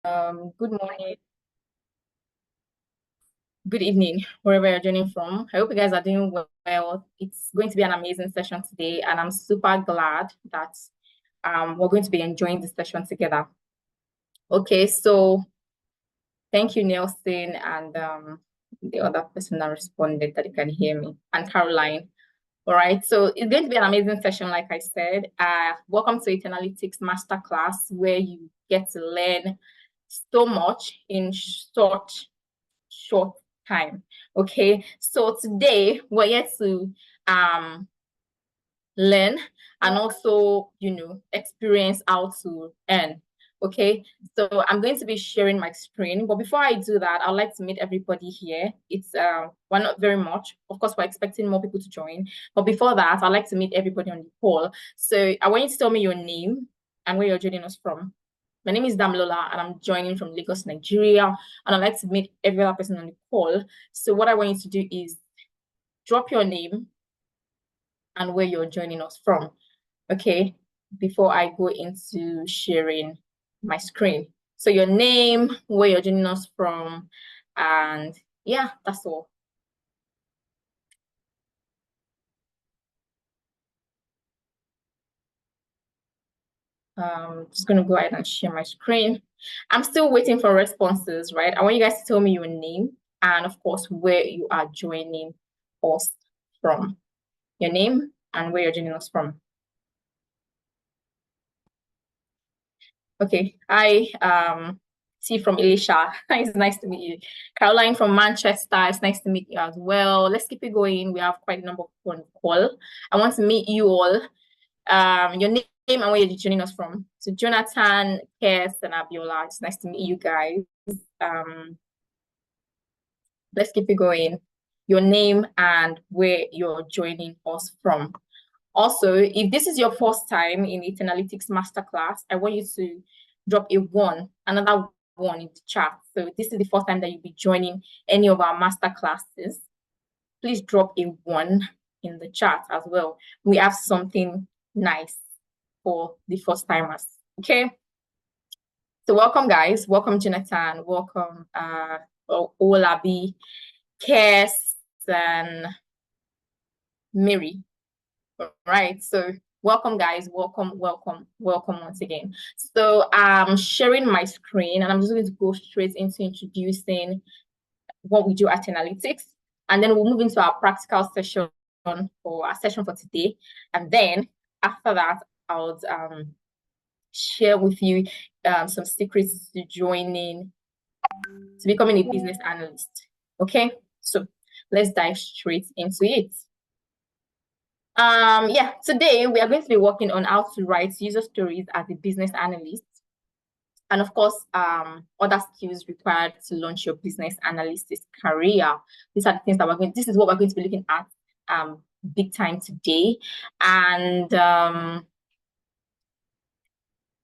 Good morning, good evening, wherever you're joining from. I hope you guys are doing well. It's going to be an amazing session today, and I'm super glad that we're going to be enjoying this session together. Okay, so thank you, Nelson, and the other person that responded that you can hear me, and Caroline. All right, so it's going to be an amazing session, like I said. Welcome to Analytics Masterclass, where you get to learn so much in short time. Okay, so today we're here to learn and also experience how to earn. Okay, so I'm going to be sharing my screen, but before I do that, I'd like to meet everybody here. It's we're not very much, of course, we're expecting more people to join, but before that, I'd like to meet everybody on the call. So I want you to tell me your name and where you're joining us from. My name is Damlola, and I'm joining from Lagos, Nigeria, and I'd like to meet every other person on the call. So what I want you to do is drop your name and where you're joining us from, okay, before I go into sharing my screen. So your name, where you're joining us from, and yeah, that's all. Just gonna go ahead and share my screen. I'm still waiting for responses, right? I want you guys to tell me your name and of course where you are joining us from. Your name and where you're joining us from. Okay, hi, T from Elisha. It's nice to meet you. Caroline from Manchester. It's nice to meet you as well. Let's keep it going. We have quite a number of people on the call. I want to meet you all. Your name and where you're joining us from. So Jonathan, Kes, and Abiola. It's nice to meet you guys. Let's keep it going. Your name and where you're joining us from. Also, if this is your first time in the Analytics Masterclass, I want you to drop a one, another one in the chat. So this is the first time that you'll be joining any of our masterclasses. Please drop a one in the chat as well. We have something nice for the first timers. Okay. So welcome, guys. Welcome, Jonathan. Welcome, Olabi, Kes, and Mary. All right. So welcome, guys. Welcome once again. So I'm sharing my screen and I'm just going to go straight into introducing what we do at Analytics. And then we'll move into our practical session for our session for today. And then after that, I'll share with you some secrets to joining, to becoming a business analyst. Okay, so let's dive straight into it. Yeah, today we are going to be working on how to write user stories as a business analyst. And of course, other skills required to launch your business analyst career. These are the things that this is what we're going to be looking at big time today. And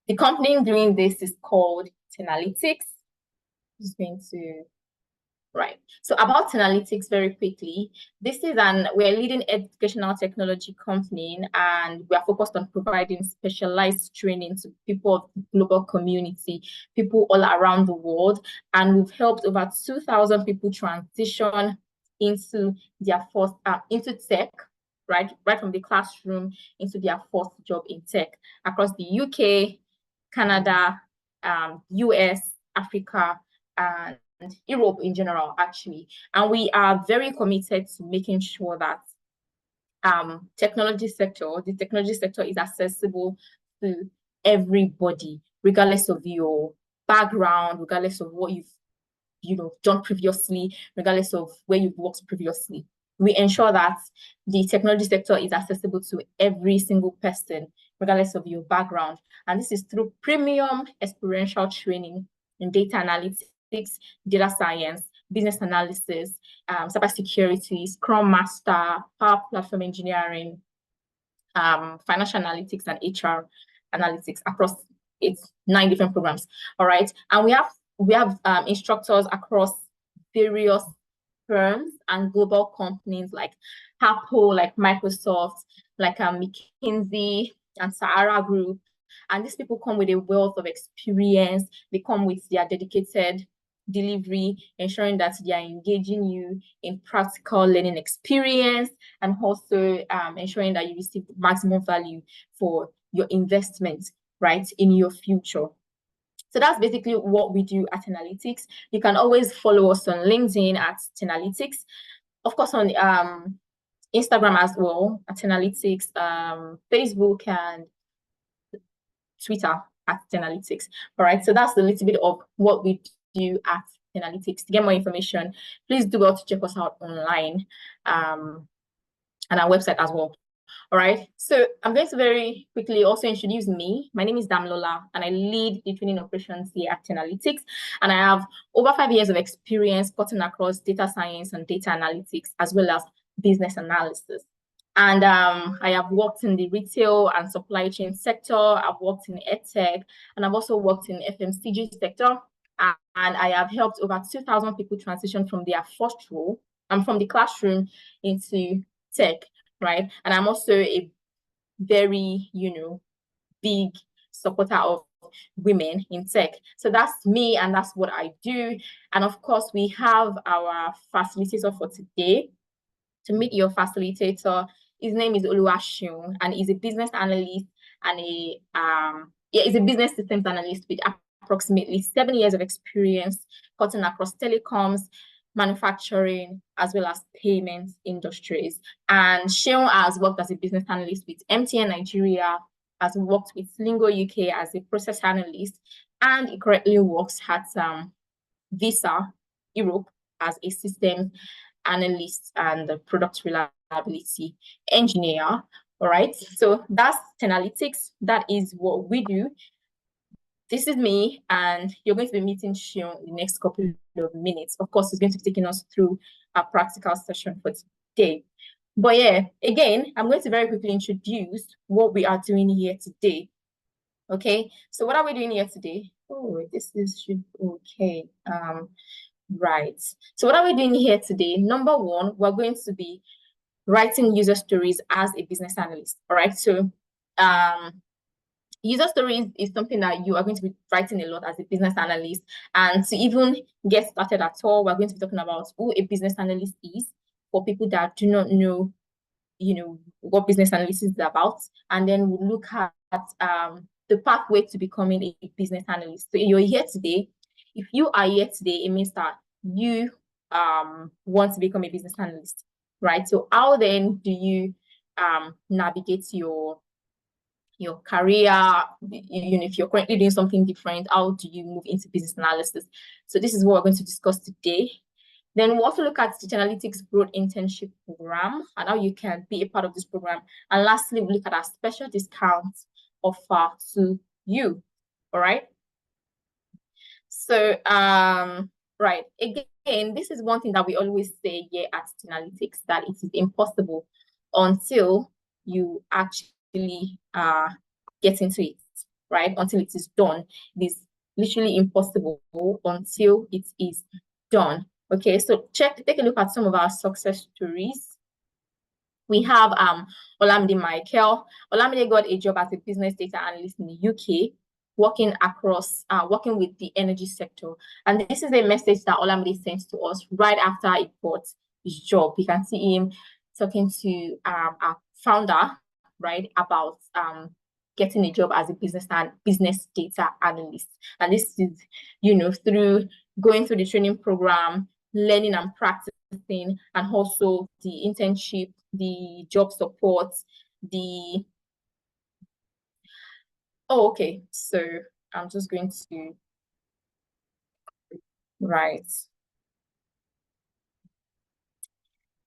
the company doing this is called Analytics. Just going to Right. So about Analytics very quickly, we're a leading educational technology company and we are focused on providing specialized training to people of the global community, people all around the world. And we've helped over 2,000 people transition into their first, into tech, right from the classroom into their first job in tech across the UK, Canada, US, Africa, and Europe in general, actually. And we are very committed to making sure that the technology sector is accessible to everybody, regardless of your background, regardless of what you've done previously, regardless of where you've worked previously. We ensure that the technology sector is accessible to every single person, regardless of your background. And this is through premium experiential training in data analytics, data science, business analysis, cybersecurity, Scrum Master, Power Platform Engineering, financial analytics, and HR analytics across 9 different programs. All right, and we have instructors across various firms and global companies like Apple, like Microsoft, like McKinsey and Sahara Group, And these people come with a wealth of experience. They come with their dedicated delivery, ensuring that they are engaging you in practical learning experience, and also ensuring that you receive maximum value for your investment, right, in your future. So that's basically what we do at Analytics. You can always follow us on LinkedIn at Analytics, of course on Instagram as well at Analytics, Facebook and Twitter at Analytics. All right, so that's a little bit of what we do at Analytics. To get more information, please do go to check us out online and our website as well. All right, so I'm going to very quickly also introduce me. My name is Damlola, and I lead the training operations here at Analytics. And I have over 5 years of experience cutting across data science and data analytics, as well as business analysis. And I have worked in the retail and supply chain sector. I've worked in EdTech, and I've also worked in FMCG sector. And I have helped over 2,000 people transition from their first role and from the classroom into tech, right? And I'm also a very, big supporter of women in tech. So that's me, and that's what I do. And of course, we have our facilitator for today. To meet your facilitator, his name is Oluwaseun, and he's a business analyst and he's a business systems analyst with approximately 7 years of experience cutting across telecoms, manufacturing, as well as payments industries. And Seun has worked as a business analyst with MTN Nigeria, has worked with Lingo UK as a process analyst, and he currently works at Visa Europe as a systems analyst and product reliability engineer. All right, so that's Analytics. That is what we do. This is me, and you're going to be meeting Seun in the next couple of minutes. Of course, he's going to be taking us through a practical session for today. But yeah, again, I'm going to very quickly introduce what we are doing here today. Okay, so what are we doing here today? Oh, this is okay. Right. So what are we doing here today? Number one, we're going to be writing user stories as a business analyst. All right. So user stories is something that you are going to be writing a lot as a business analyst. And to even get started at all, we're going to be talking about who a business analyst is for people that do not know, what business analysis is about. And then we'll look at the pathway to becoming a business analyst. So you're here today. If you are here today, it means that you want to become a business analyst, right? So how then do you navigate your career? If you're currently doing something different, how do you move into business analysis? So this is what we're going to discuss today. Then we'll also look at the Analytics Growth Internship Program and how you can be a part of this program. And lastly, we'll look at our special discount offer to you. All right. So, right. Again, this is one thing that we always say here at Analytics, that it is impossible until you actually get into it, right? Until it is done. It is literally impossible until it is done. Okay, so take a look at some of our success stories. We have Olamide Michael. Olamide got a job as a business data analyst in the UK, working with the energy sector. And this is a message that Olamide sent to us right after he got his job. You can see him talking to our founder, right, about getting a job as a business data analyst. And this is, through going through the training program, learning and practicing, and also the internship, the job support, okay. So I'm just going to I'm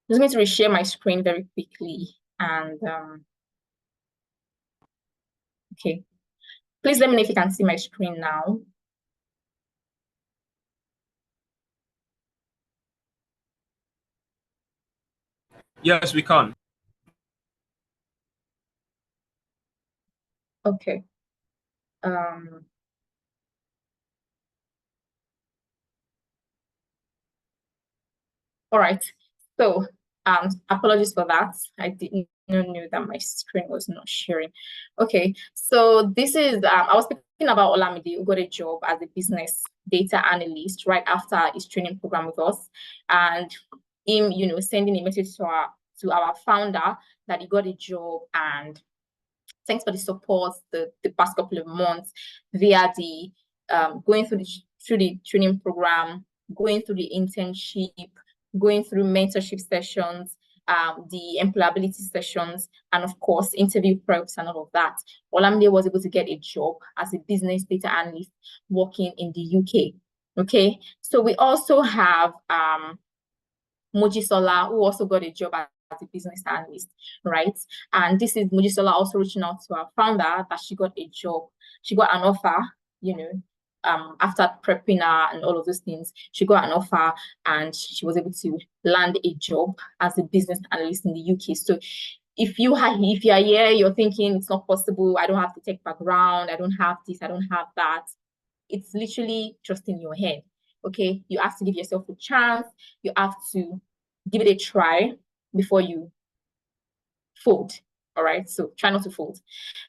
just going to reshare my screen very quickly. And okay, please let me know if you can see my screen now. Yes, we can. Okay. All right. So Apologies for that. I didn't know that my screen was not sharing. Okay, so this is I was speaking about Olamide, who got a job as a business data analyst right after his training program with us, and him, sending a message to our founder that he got a job, and thanks for the support the past couple of months via the going through the training program, going through the internship, going through mentorship sessions, the employability sessions, and of course, interview preps and all of that. Olamide was able to get a job as a business data analyst working in the UK. Okay, so we also have Mojisola, who also got a job as a business analyst, right? And this is Mojisola also reaching out to our founder that she got a job. She got an offer, after prepping her and all of those things, she got an offer and she was able to land a job as a business analyst in the UK. So if you are here, you're thinking it's not possible, I don't have the tech background, I don't have this, I don't have that. It's literally just in your head. Okay, you have to give yourself a chance. You have to give it a try before you fold. All right, so try not to fold.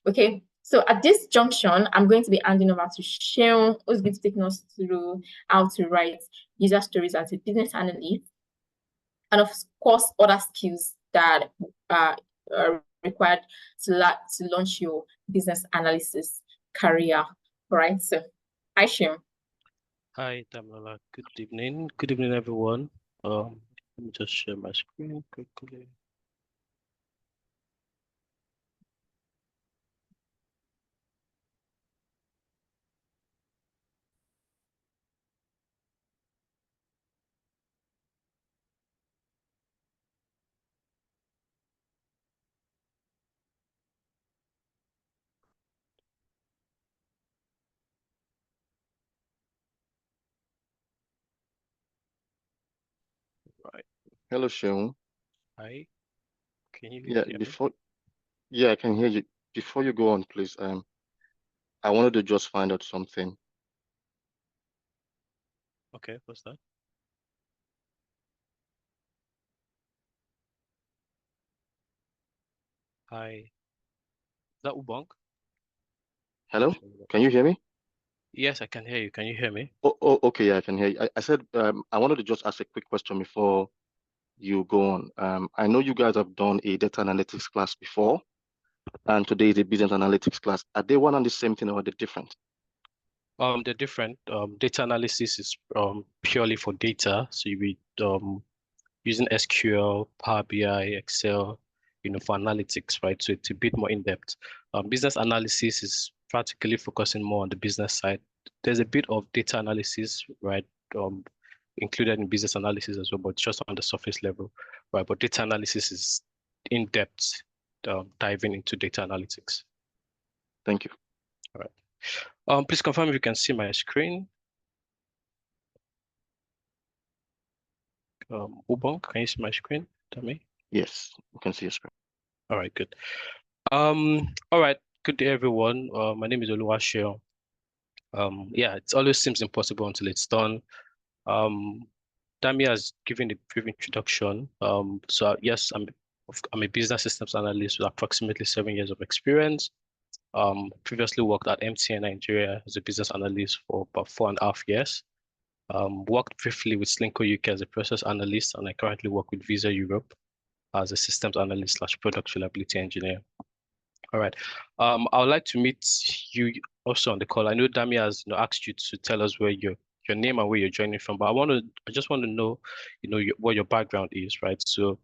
Okay, so at this junction, I'm going to be handing over to Sheon, who's going to take us through how to write user stories as a business analyst, and of course, other skills that are required to launch your business analysis career. All right, so hi, Sheon. Hi, Damola. Good evening. Good evening, everyone. Let me just share my screen quickly. Right. Hello, Sheon. Hi. Can you Yeah, hear me? I can hear you. Before you go on, please, I wanted to just find out something. Okay, what's that? Hi. Is that Ubong? Hello, can you hear me? Yes, I can hear you. Can you hear me? Oh, okay, yeah, I can hear you. I said I wanted to just ask a quick question before you go on. I know you guys have done a data analytics class before, and today is a business analytics class. Are they one and the same thing or are they different? They're different. Data analysis is purely for data. So you be using SQL, Power BI, Excel, for analytics, right? So it's a bit more in depth. Business analysis is practically focusing more on the business side. There's a bit of data analysis, right? Included in business analysis as well, but just on the surface level, right? But data analysis is in depth, diving into data analytics. Thank you. All right. Please confirm if you can see my screen. Ubong, can you see my screen? Tell me. Yes, you can see your screen. All right, good. All right. Good day, everyone. My name is Oluwaseun. Yeah, it always seems impossible until it's done. Dami has given a brief introduction. So yes, I'm a business systems analyst with approximately 7 years of experience. Previously worked at MTN Nigeria as a business analyst for about 4.5 years. Worked briefly with Slinko UK as a process analyst, and I currently work with Visa Europe as a systems analyst / product reliability engineer. All right. I would like to meet you also on the call. I know Dami has asked you to tell us where your name and where you're joining from, but I just want to know, what your background is, right? So,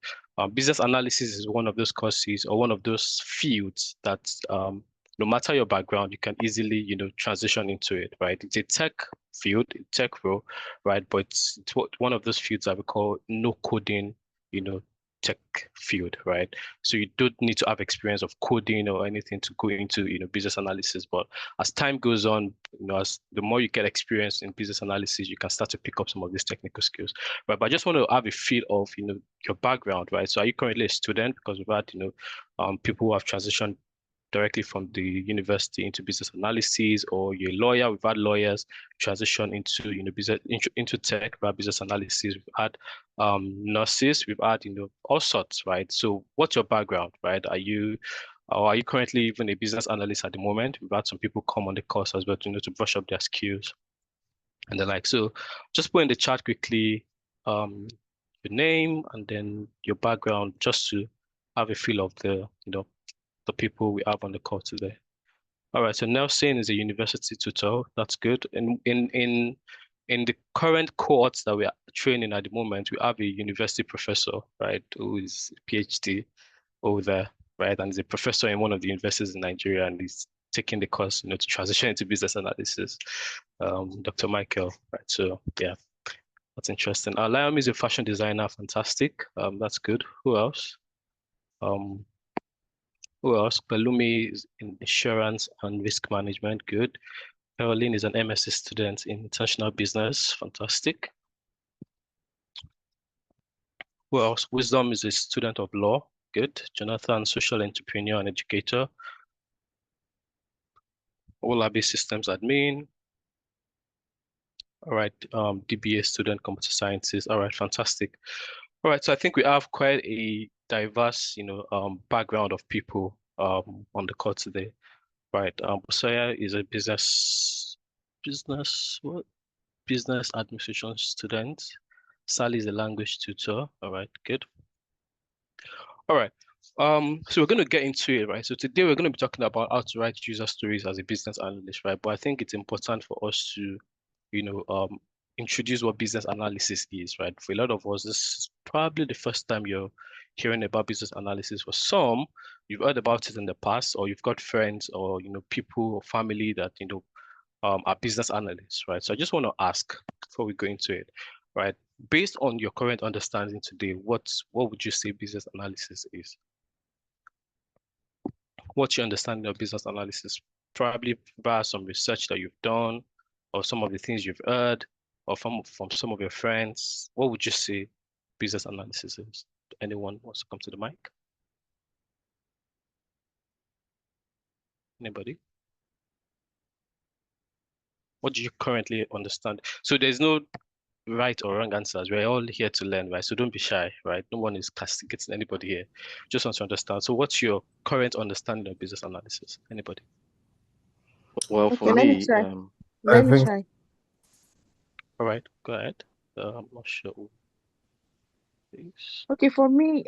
business analysis is one of those courses or one of those fields that, no matter your background, you can easily, transition into it, right? It's a tech field, tech role, right? But it's one of those fields that we call no coding, tech field, right? So you don't need to have experience of coding or anything to go into, business analysis. But as time goes on, as the more you get experience in business analysis, you can start to pick up some of these technical skills, right? But I just want to have a feel of, your background, right? So are you currently a student? Because we've had, people who have transitioned directly from the university into business analysis, or you're a lawyer. We've had lawyers transition into business into tech, about business analysis. We've had nurses. We've had all sorts, right? So, what's your background, right? Are you currently even a business analyst at the moment? We've had some people come on the course as well to brush up their skills and the like. So, just put in the chat quickly your name and then your background, just to have a feel of the the people we have on the call today. All right, so Nelson is a university tutor. That's good. And in the current cohorts that we are training at the moment, we have a university professor, right, who is a PhD over there, right, and he's a professor in one of the universities in Nigeria, and he's taking the course, to transition into business analysis. Dr. Michael, right? So yeah, that's interesting. Liam is a fashion designer. Fantastic. That's good. Who else? Pelumi is in insurance and risk management. Good. Caroline is an MSc student in international business. Fantastic. Who else? Wisdom is a student of law. Good. Jonathan, social entrepreneur and educator. Olabi systems admin. All right. DBA student, computer sciences. All right. Fantastic. All right. So I think we have quite a diverse, background of people on the call today. Right. Bosaya is a business administration student. Sally is a language tutor. All right, good. All right. So we're going to get into it, right? So today we're going to be talking about how to write user stories as a business analyst, right? But I think it's important for us to, introduce what business analysis is, right? For a lot of us, this is probably the first time you're hearing about business analysis. For some, you've heard about it in the past, or you've got friends or people or family that are business analysts, right? So I just want to ask before we go into it, right? Based on your current understanding today, what would you say business analysis is? What's your understanding of business analysis? Probably via some research that you've done, or some of the things you've heard, or from some of your friends. What would you say business analysis is? Anyone wants to come to the mic? Anybody? What do you currently understand? So there's no right or wrong answers. We're all here to learn, right? So don't be shy, right? No one is castigating anybody here. Just want to understand. So what's your current understanding of business analysis? Anybody? Well, for Okay, let me me, try. I Let me think try. All right, go ahead. I'm not sure. Please. Okay, for me,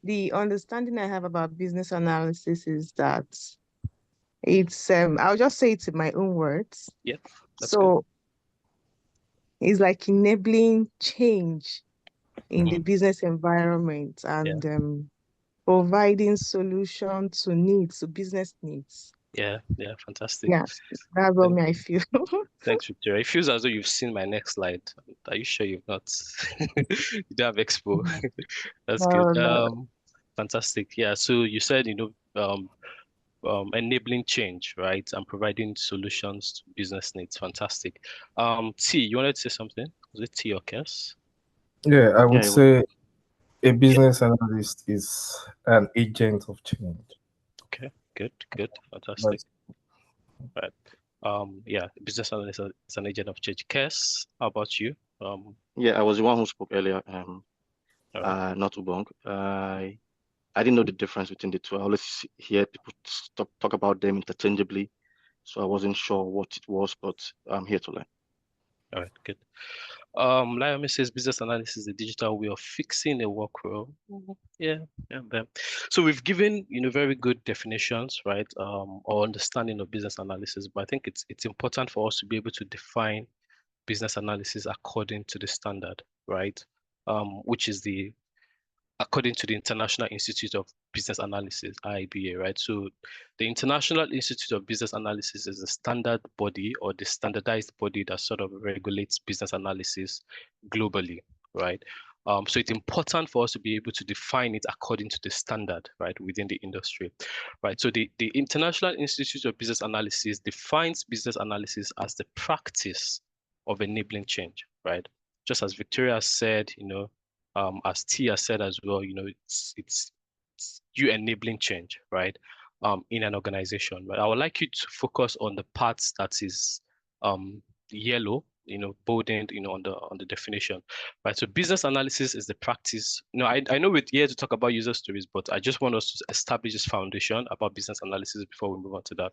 the understanding I have about business analysis is that it's I'll just say it in my own words. Yeah, that's good. So it's like enabling change in the Mhm. business environment and providing solution to needs, to business needs. Yeah, fantastic. Yeah, that's what Thank- I feel. Thanks, Victoria. It feels as though you've seen my next slide. Are you sure you've not? You don't have expo. That's good. No. Fantastic. Yeah. So you said, enabling change, right? And providing solutions to business needs. Fantastic. T, you wanted to say something? Was it T or Kes? yeah, I yeah, would it was, say a business analyst is an agent of change. Okay, good, fantastic. That's Right. Yeah, business analyst is an agent of change. Kes, how about you? yeah, I was the one who spoke earlier. All right. Not Ubong. I didn't know the difference between the two. I always hear people talk about them interchangeably, so I wasn't sure what it was, but I'm here to learn. All right, good. Liomi says business analysis is a digital way of fixing a workflow. Yeah, then. So we've given very good definitions, right? Or understanding of business analysis, but I think it's important for us to be able to define business analysis according to the standard, right? Which is according to the International Institute of Business Analysis, IIBA, right? So the International Institute of Business Analysis is a standard body or the standardized body that sort of regulates business analysis globally, right? So it's important for us to be able to define it according to the standard, right, within the industry, right? So the International Institute of Business Analysis defines business analysis as the practice of enabling change, right? Just as Victoria said, as Tia said as well, it's you enabling change, right? In an organization, right? I would like you to focus on the parts that is yellow, bolded, on the definition, right? So business analysis is the practice. I know we're here to talk about user stories, but I just want us to establish this foundation about business analysis before we move on to that,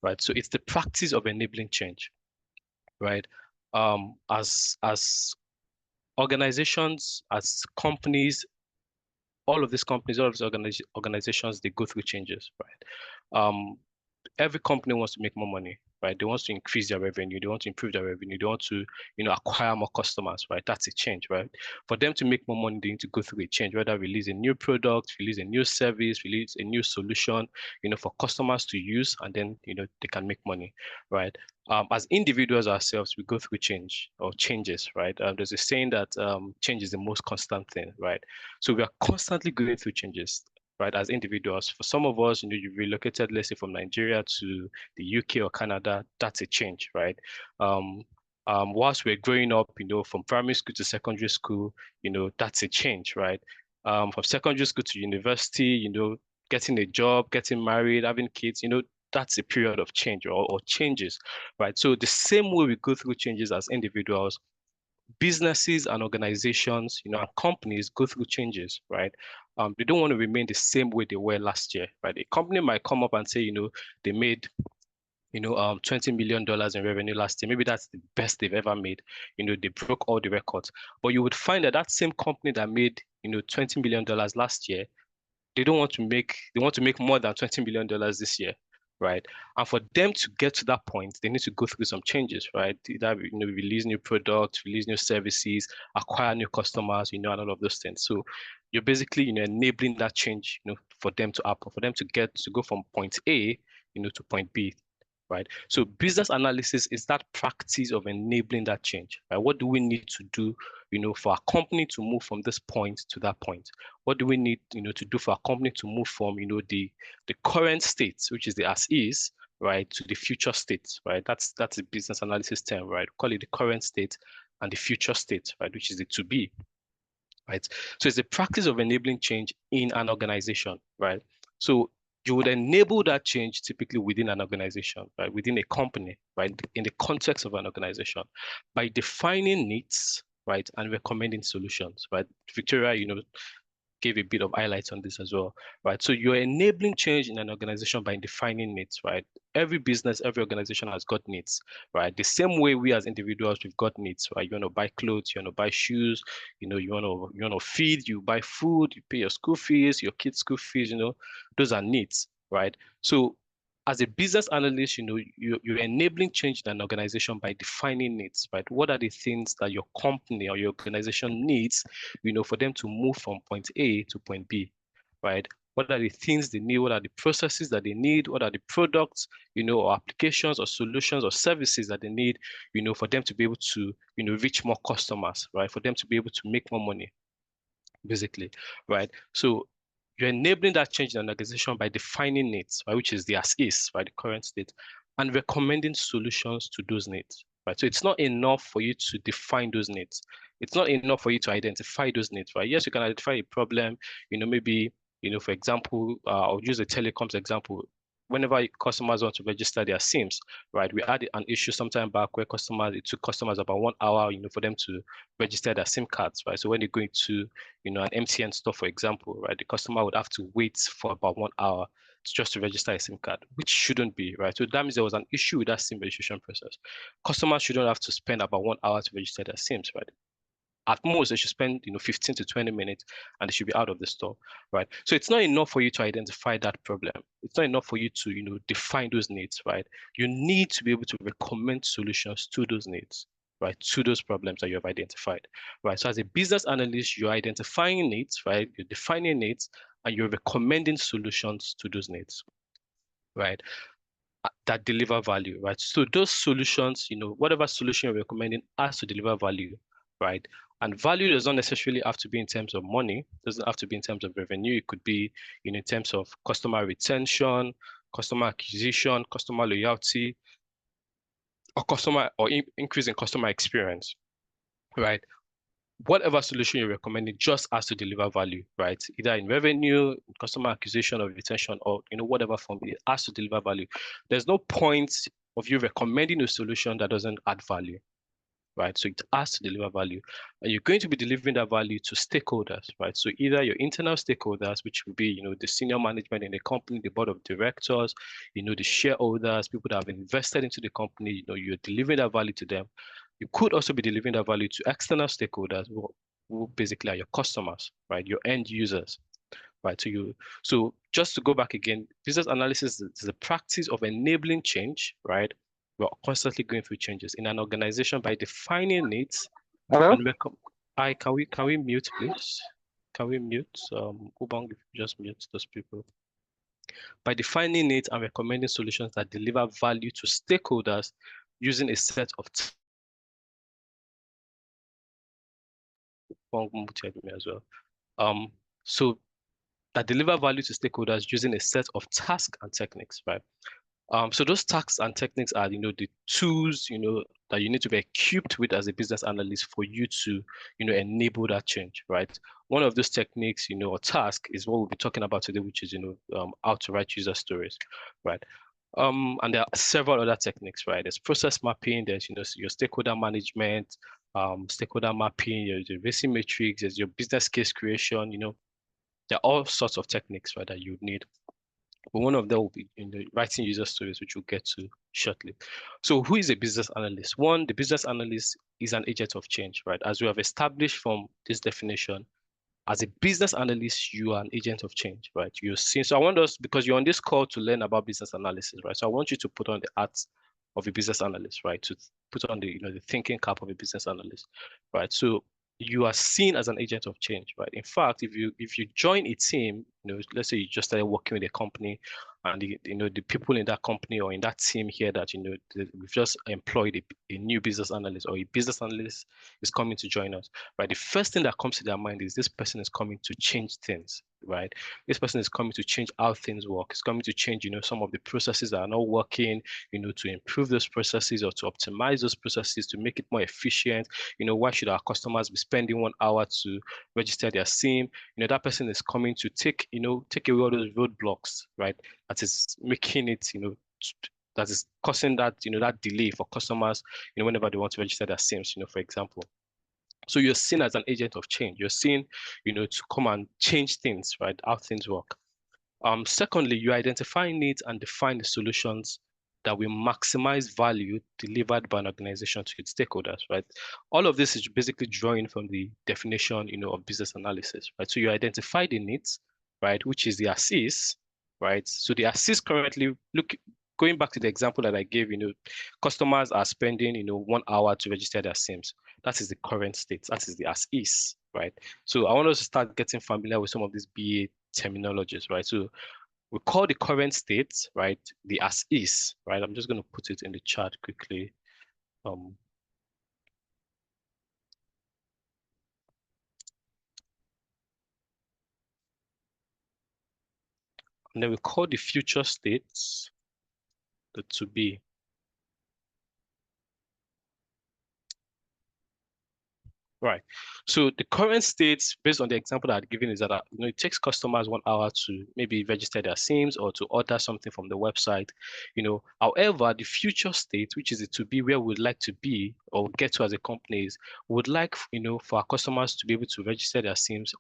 right? So it's the practice of enabling change, right? As organizations, as companies, all of these companies, all of these organizations, they go through changes, right? Every company wants to make more money, right? They want to increase their revenue. They want to improve their revenue. They want to, acquire more customers, right? That's a change, right? For them to make more money, they need to go through a change, whether release a new product, release a new service, release a new solution, for customers to use, and then, they can make money, right? As individuals ourselves, we go through change or changes, right? There's a saying that change is the most constant thing, right? So we are constantly going through changes, right, as individuals. For some of us, you've relocated, let's say, from Nigeria to the UK or Canada, that's a change, right? Whilst we're growing up, from primary school to secondary school, that's a change, right? From secondary school to university, getting a job, getting married, having kids, that's a period of change or changes, right? So the same way we go through changes as individuals, businesses and organizations, and companies go through changes, right? They don't want to remain the same way they were last year, right? A company might come up and say, they made, $20 million in revenue last year. Maybe that's the best they've ever made. They broke all the records. But you would find that that same company that made, $20 million last year, they want to make more than $20 million this year, right? And for them to get to that point, they need to go through some changes, right? Either, release new products, release new services, acquire new customers, and all of those things. So you're basically, enabling that change, for them to happen, for them to go from point A, to point B, right? So business analysis is that practice of enabling that change, right? What do we need to do, for our company to move from this point to that point? What do we need, to do for our company to move from, the current state, which is the as is, right, to the future state, right? That's a business analysis term, right? We call it the current state and the future state, right, which is the to be, right? So it's the practice of enabling change in an organization, right? So you would enable that change typically within an organization, right? Within a company, right? In the context of an organization, by defining needs, right? And recommending solutions, right? Victoria, gave a bit of highlights on this as well, right? So you're enabling change in an organization by defining needs, right? Every business, every organization has got needs, right? The same way we as individuals, we've got needs, right? You want to buy clothes, you want to buy shoes, you want to feed, you buy food, you pay your school fees, your kids' school fees, those are needs, right? So as a business analyst, you're enabling change in an organization by defining needs, right? What are the things that your company or your organization needs, for them to move from point A to point B, right? What are the things they need? What are the processes that they need? What are the products, or applications or solutions or services that they need, for them to be able to, reach more customers, right? For them to be able to make more money, basically, right? So you're enabling that change in an organization by defining needs, right, which is the as is, right, the current state, and recommending solutions to those needs, right? So it's not enough for you to define those needs. It's not enough for you to identify those needs, right? Yes, you can identify a problem, maybe, for example, I'll use a telecoms example. Whenever customers want to register their SIMs, right? We had an issue sometime back where it took customers about 1 hour, for them to register their SIM cards, right? So when they go into, an MTN store, for example, right, the customer would have to wait for about 1 hour just to register a SIM card, which shouldn't be, right? So that means there was an issue with that SIM registration process. Customers shouldn't have to spend about 1 hour to register their SIMs, right? At most, they should spend 15 to 20 minutes and they should be out of the store, right? So it's not enough for you to identify that problem. It's not enough for you to define those needs, right? You need to be able to recommend solutions to those needs, right? To those problems that you have identified, right? So as a business analyst, you're identifying needs, right? You're defining needs and you're recommending solutions to those needs, right? That deliver value, right? So those solutions, whatever solution you're recommending has to deliver value, right? And value does not necessarily have to be in terms of money, doesn't have to be in terms of revenue. It could be in terms of customer retention, customer acquisition, customer loyalty, or increase in customer experience, right? whatever solution you're recommending just has to deliver value, right? Either in revenue, customer acquisition or retention, or whatever form, it has to deliver value. There's no point of you recommending a solution that doesn't add value, right? So it has to deliver value. And you're going to be delivering that value to stakeholders, right? So either your internal stakeholders, which will be, the senior management in the company, the board of directors, the shareholders, people that have invested into the company, you're delivering that value to them. You could also be delivering that value to external stakeholders who basically are your customers, right? Your end users, right? So just to go back again, business analysis is the practice of enabling change, right? We're constantly going through changes in an organization by defining needs. Hello? And can we mute, please? Can we mute? Ubang, if you just mute those people. By defining needs and recommending solutions that deliver value to stakeholders using a set of as well. So that deliver value to stakeholders using a set of tasks and techniques, right? So those tasks and techniques are, the tools, that you need to be equipped with as a business analyst for you to, enable that change, right? One of those techniques, or task is what we'll be talking about today, which is, how to write user stories, right? And there are several other techniques, right? There's process mapping, there's, your stakeholder management, stakeholder mapping, there's your racing matrix, there's your business case creation, there are all sorts of techniques, right, that you would need. But one of them will be in the writing user stories, which we'll get to shortly. So who is a business analyst? One, the business analyst is an agent of change, right? As we have established from this definition, as a business analyst, you are an agent of change, right? You're seeing, so I want us, because you're on this call to learn about business analysis, right? So I want you to put on the hats of a business analyst, right? To put on the, the thinking cap of a business analyst, right? So you are seen as an agent of change, right? In fact, if you join a team, let's say you just started working with a company, and the people in that company or in that team here that we've just employed a new business analyst, or a business analyst is coming to join us, right? The first thing that comes to their mind is this person is coming to change things, right? This person is coming to change how things work. It's coming to change, some of the processes that are not working, to improve those processes or to optimize those processes to make it more efficient. Why should our customers be spending 1 hour to register their SIM? That person is coming to take away all those roadblocks, right? That is making it, that is causing that, that delay for customers, whenever they want to register their SIMs, for example. So you're seen as an agent of change. You're seen, to come and change things, right? How things work. Secondly, you identify needs and define the solutions that will maximize value delivered by an organization to its stakeholders, right? All of this is basically drawing from the definition, of business analysis, right? So you identify the needs, right, which is the assist, right? So the assist currently, going back to the example that I gave, customers are spending, 1 hour to register their SIMs. That is the current state. That is the as is, right? So I want us to start getting familiar with some of these BA terminologies, right? So we call the current state, right, the as is, right? I'm just going to put it in the chat quickly. And then we call the future states the to be. Right. So the current state, based on the example that I've given, is that it takes customers 1 hour to maybe register their SIMs or to order something from the website. However, the future state, which is it to be where we'd like to be or get to as a company, is would like for our customers to be able to register their SIMs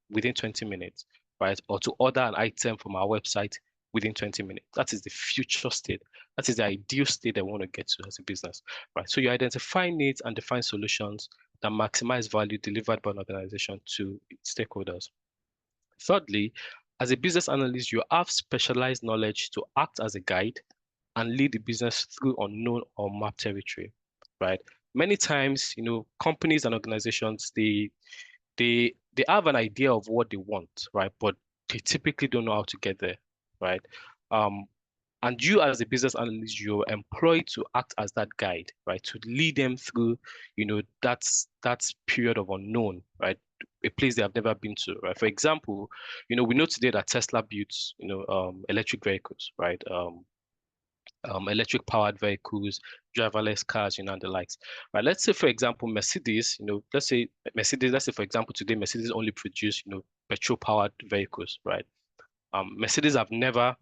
within 20 minutes, right? Or to order an item from our website within 20 minutes. That is the future state. That is the ideal state that we want to get to as a business, right? So you identify needs and define solutions that maximize value delivered by an organization to its stakeholders. Thirdly, as a business analyst, you have specialized knowledge to act as a guide and lead the business through unknown or mapped territory, right? Many times, companies and organizations, they have an idea of what they want, right? But they typically don't know how to get there, right? And you as a business analyst, you're employed to act as that guide, right? To lead them through, that's period of unknown, right? A place they have never been to, right? For example, we know today that Tesla builds, electric vehicles, right? electric powered vehicles, driverless cars, and the likes. Right. Let's say, for example, Mercedes, let's say for example, today, Mercedes only produce, petrol powered vehicles, right? Mercedes have never,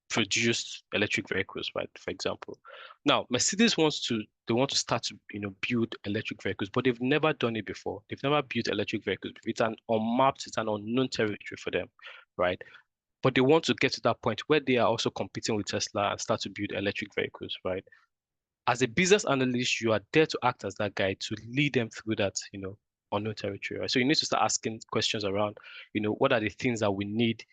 produced electric vehicles, right? For example. Now, Mercedes they want to start to, build electric vehicles, but they've never done it before. They've never built electric vehicles. It's an unmapped, it's an unknown territory for them, right? But they want to get to that point where they are also competing with Tesla and start to build electric vehicles, right? As a business analyst, you are there to act as that guy to lead them through that, unknown territory, right? So you need to start asking questions around, what are the things that we need,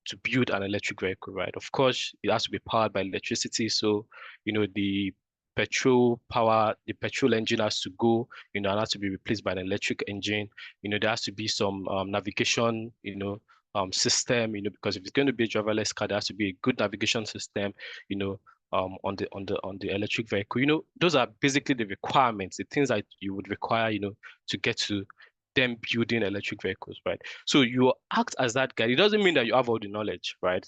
to build an electric vehicle, right? Of course, it has to be powered by electricity. So, the petrol engine has to go, and has to be replaced by an electric engine. There has to be some navigation, system, because if it's going to be a driverless car, there has to be a good navigation system, on the electric vehicle. Those are basically the requirements, the things that you would require, to get to them building electric vehicles, right? So you act as that guy. It doesn't mean that you have all the knowledge, right?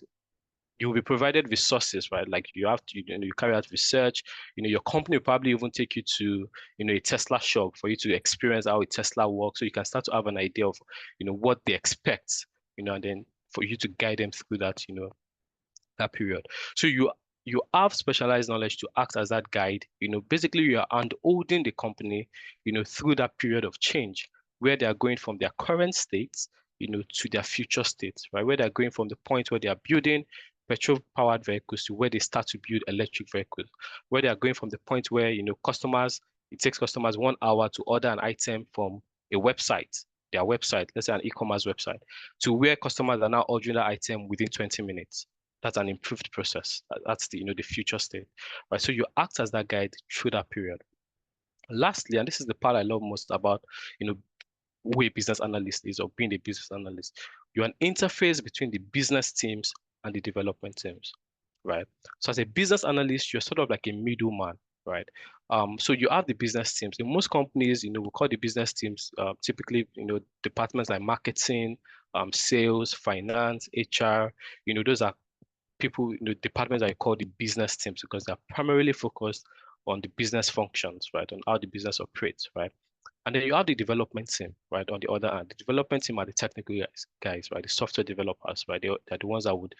You will be provided resources, right? Like you have to, you carry out research. Your company will probably even take you to, a Tesla shop for you to experience how a Tesla works, so you can start to have an idea of, what they expect, and then for you to guide them through that, that period. So you have specialized knowledge to act as that guide. Basically you are handholding the company, through that period of change where they are going from their current states, to their future states, right? Where they're going from the point where they are building petrol-powered vehicles to where they start to build electric vehicles, where they are going from the point where, it takes customers 1 hour to order an item from a website, their website, let's say an e-commerce website, to where customers are now ordering that item within 20 minutes. That's an improved process. That's the future state, right? So you act as that guide through that period. Lastly, and this is the part I love most about, who a business analyst is, or being a business analyst, you're an interface between the business teams and the development teams, right? So as a business analyst, you're sort of like a middleman, right? So you have the business teams. In most companies, we call the business teams typically, departments like marketing, sales, finance, HR. Those are people, departments that I call the business teams, because they're primarily focused on the business functions, right? On how the business operates, right? And then you have the development team, right? On the other hand, the development team are the technical guys, right? The software developers, right? They're the ones that would,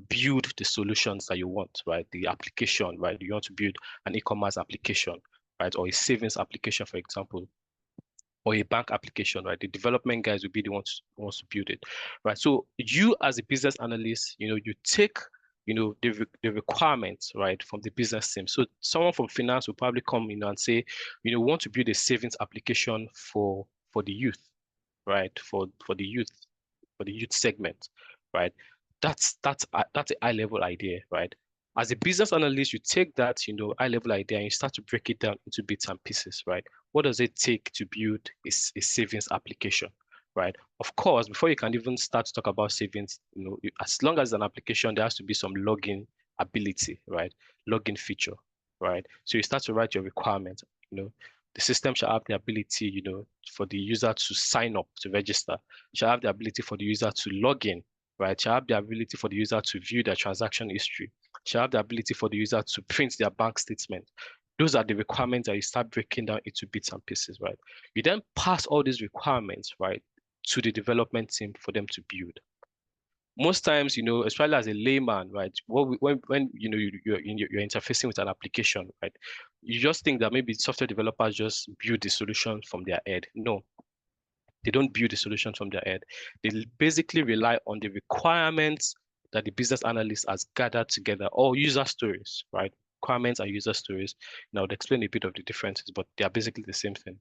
build the solutions that you want, right? The application, right? You want to build an e-commerce application, right? Or a savings application, for example, or a bank application, right? The development guys will be the ones who wants to build it, right? So you as a business analyst, you take the requirements, right, from the business team. So someone from finance will probably come and say, want to build a savings application for the youth, right? For the youth segment, right? That's a high level idea, right? As a business analyst, you take that, high level idea and you start to break it down into bits and pieces, right? What does it take to build a savings application, right? Of course, before you can even start to talk about savings, as long as an application, there has to be some login ability, right? Login feature, right? So you start to write your requirements, the system shall have the ability, for the user to sign up, to register, shall have the ability for the user to log in, right? Shall have the ability for the user to view their transaction history, shall have the ability for the user to print their bank statement. Those are the requirements that you start breaking down into bits and pieces, right? You then pass all these requirements, right, to the development team for them to build. Most times, especially as a layman, right, when you're interfacing with an application, right, you just think that maybe software developers just build the solution from their head. No, they don't build the solution from their head. They basically rely on the requirements that the business analyst has gathered together, or user stories, right? Requirements and user stories. Now, I'll explain a bit of the differences, but they are basically the same thing,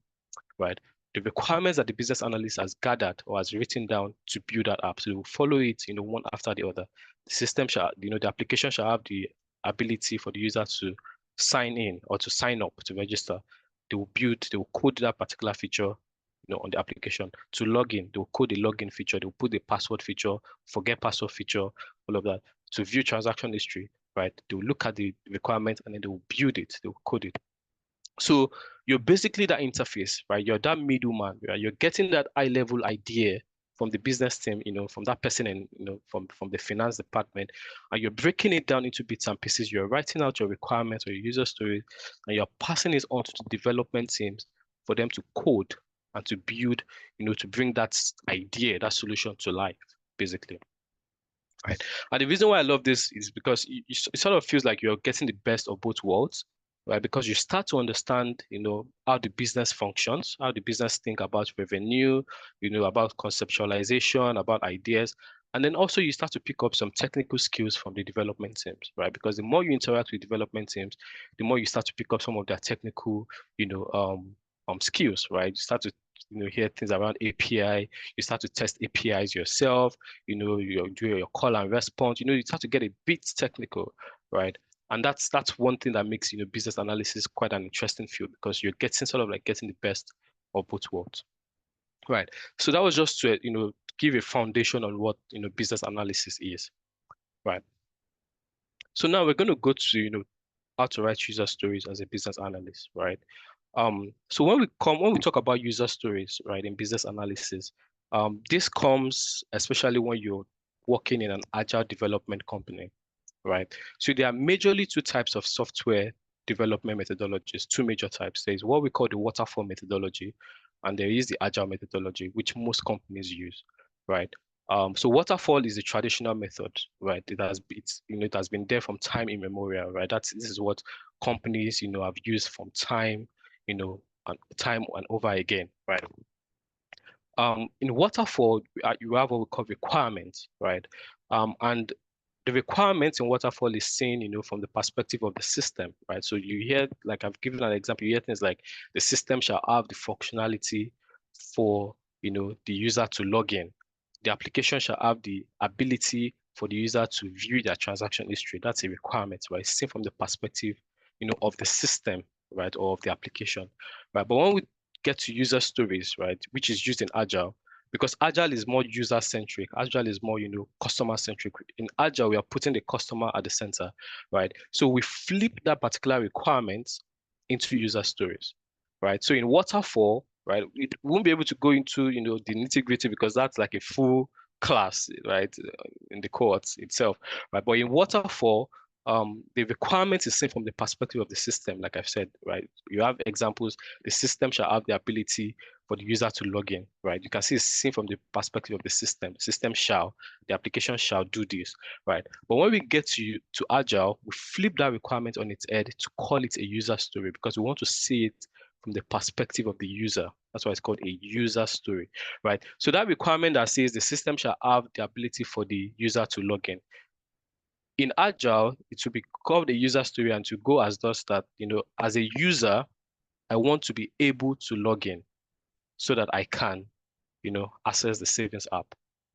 right? The requirements that the business analyst has gathered or has written down to build that app, so they will follow it, one after the other. The system shall, the application shall have the ability for the user to sign in or to sign up to register. They will code that particular feature, on the application. To log in, they will code the login feature. They will put the password feature, forget password feature, all of that. To view transaction history, right? They will look at the requirement and then they will build it. They will code it. So you're basically that interface, right? You're that middleman, right? You're getting that high level idea, from the business team, from that person and, from the finance department, and you're breaking it down into bits and pieces. You're writing out your requirements or your user stories, and you're passing it on to the development teams for them to code and to build, to bring that idea, that solution to life, basically. Right. And the reason why I love this is because it sort of feels like you're getting the best of both worlds, right? Because you start to understand, how the business functions, how the business think about revenue, about conceptualization, about ideas. And then also you start to pick up some technical skills from the development teams, right? Because the more you interact with development teams, the more you start to pick up some of their technical, skills, right? You start to, hear things around API. You start to test APIs yourself. You do your call and response. You start to get a bit technical, right? And that's one thing that makes business analysis quite an interesting field, because you're getting getting the best of both worlds, right? So that was just to give a foundation on what business analysis is, right? So now we're going to go to how to write user stories as a business analyst, right? So when we talk about user stories, right, in business analysis, this comes especially when you're working in an agile development company, right? So there are majorly two types of software development methodologies, two major types. There is what we call the waterfall methodology, and there is the agile methodology, which most companies use, right? So waterfall is the traditional method, right? It has been there from time immemorial, right? This is what companies have used from time, and time and over again, right? In waterfall, you have what we call requirements, right? And the requirements in waterfall is seen, from the perspective of the system, right? So you hear, like I've given an example, you hear things like the system shall have the functionality for, the user to log in. The application shall have the ability for the user to view their transaction history. That's a requirement, right? It's seen from the perspective, of the system, right, or of the application, right? But when we get to user stories, right, which is used in Agile, because Agile is more user-centric. Agile is more, customer-centric. In Agile, we are putting the customer at the center, right? So we flip that particular requirement into user stories, right? So in Waterfall, right, we won't be able to go into, the nitty-gritty, because that's like a full class, right, in the course itself, right? But in Waterfall, the requirement is seen from the perspective of the system, like I've said, right? You have examples. The system shall have the ability for the user to log in, right? You can see it's seen from the perspective of the system. The system shall, the application shall do this, right? But when we get to Agile, we flip that requirement on its head to call it a user story, because we want to see it from the perspective of the user. That's why it's called a user story, right? So that requirement that says the system shall have the ability for the user to log in Agile, it will be called a user story, and to go as does that, as a user, I want to be able to log in so that I can, access the savings app.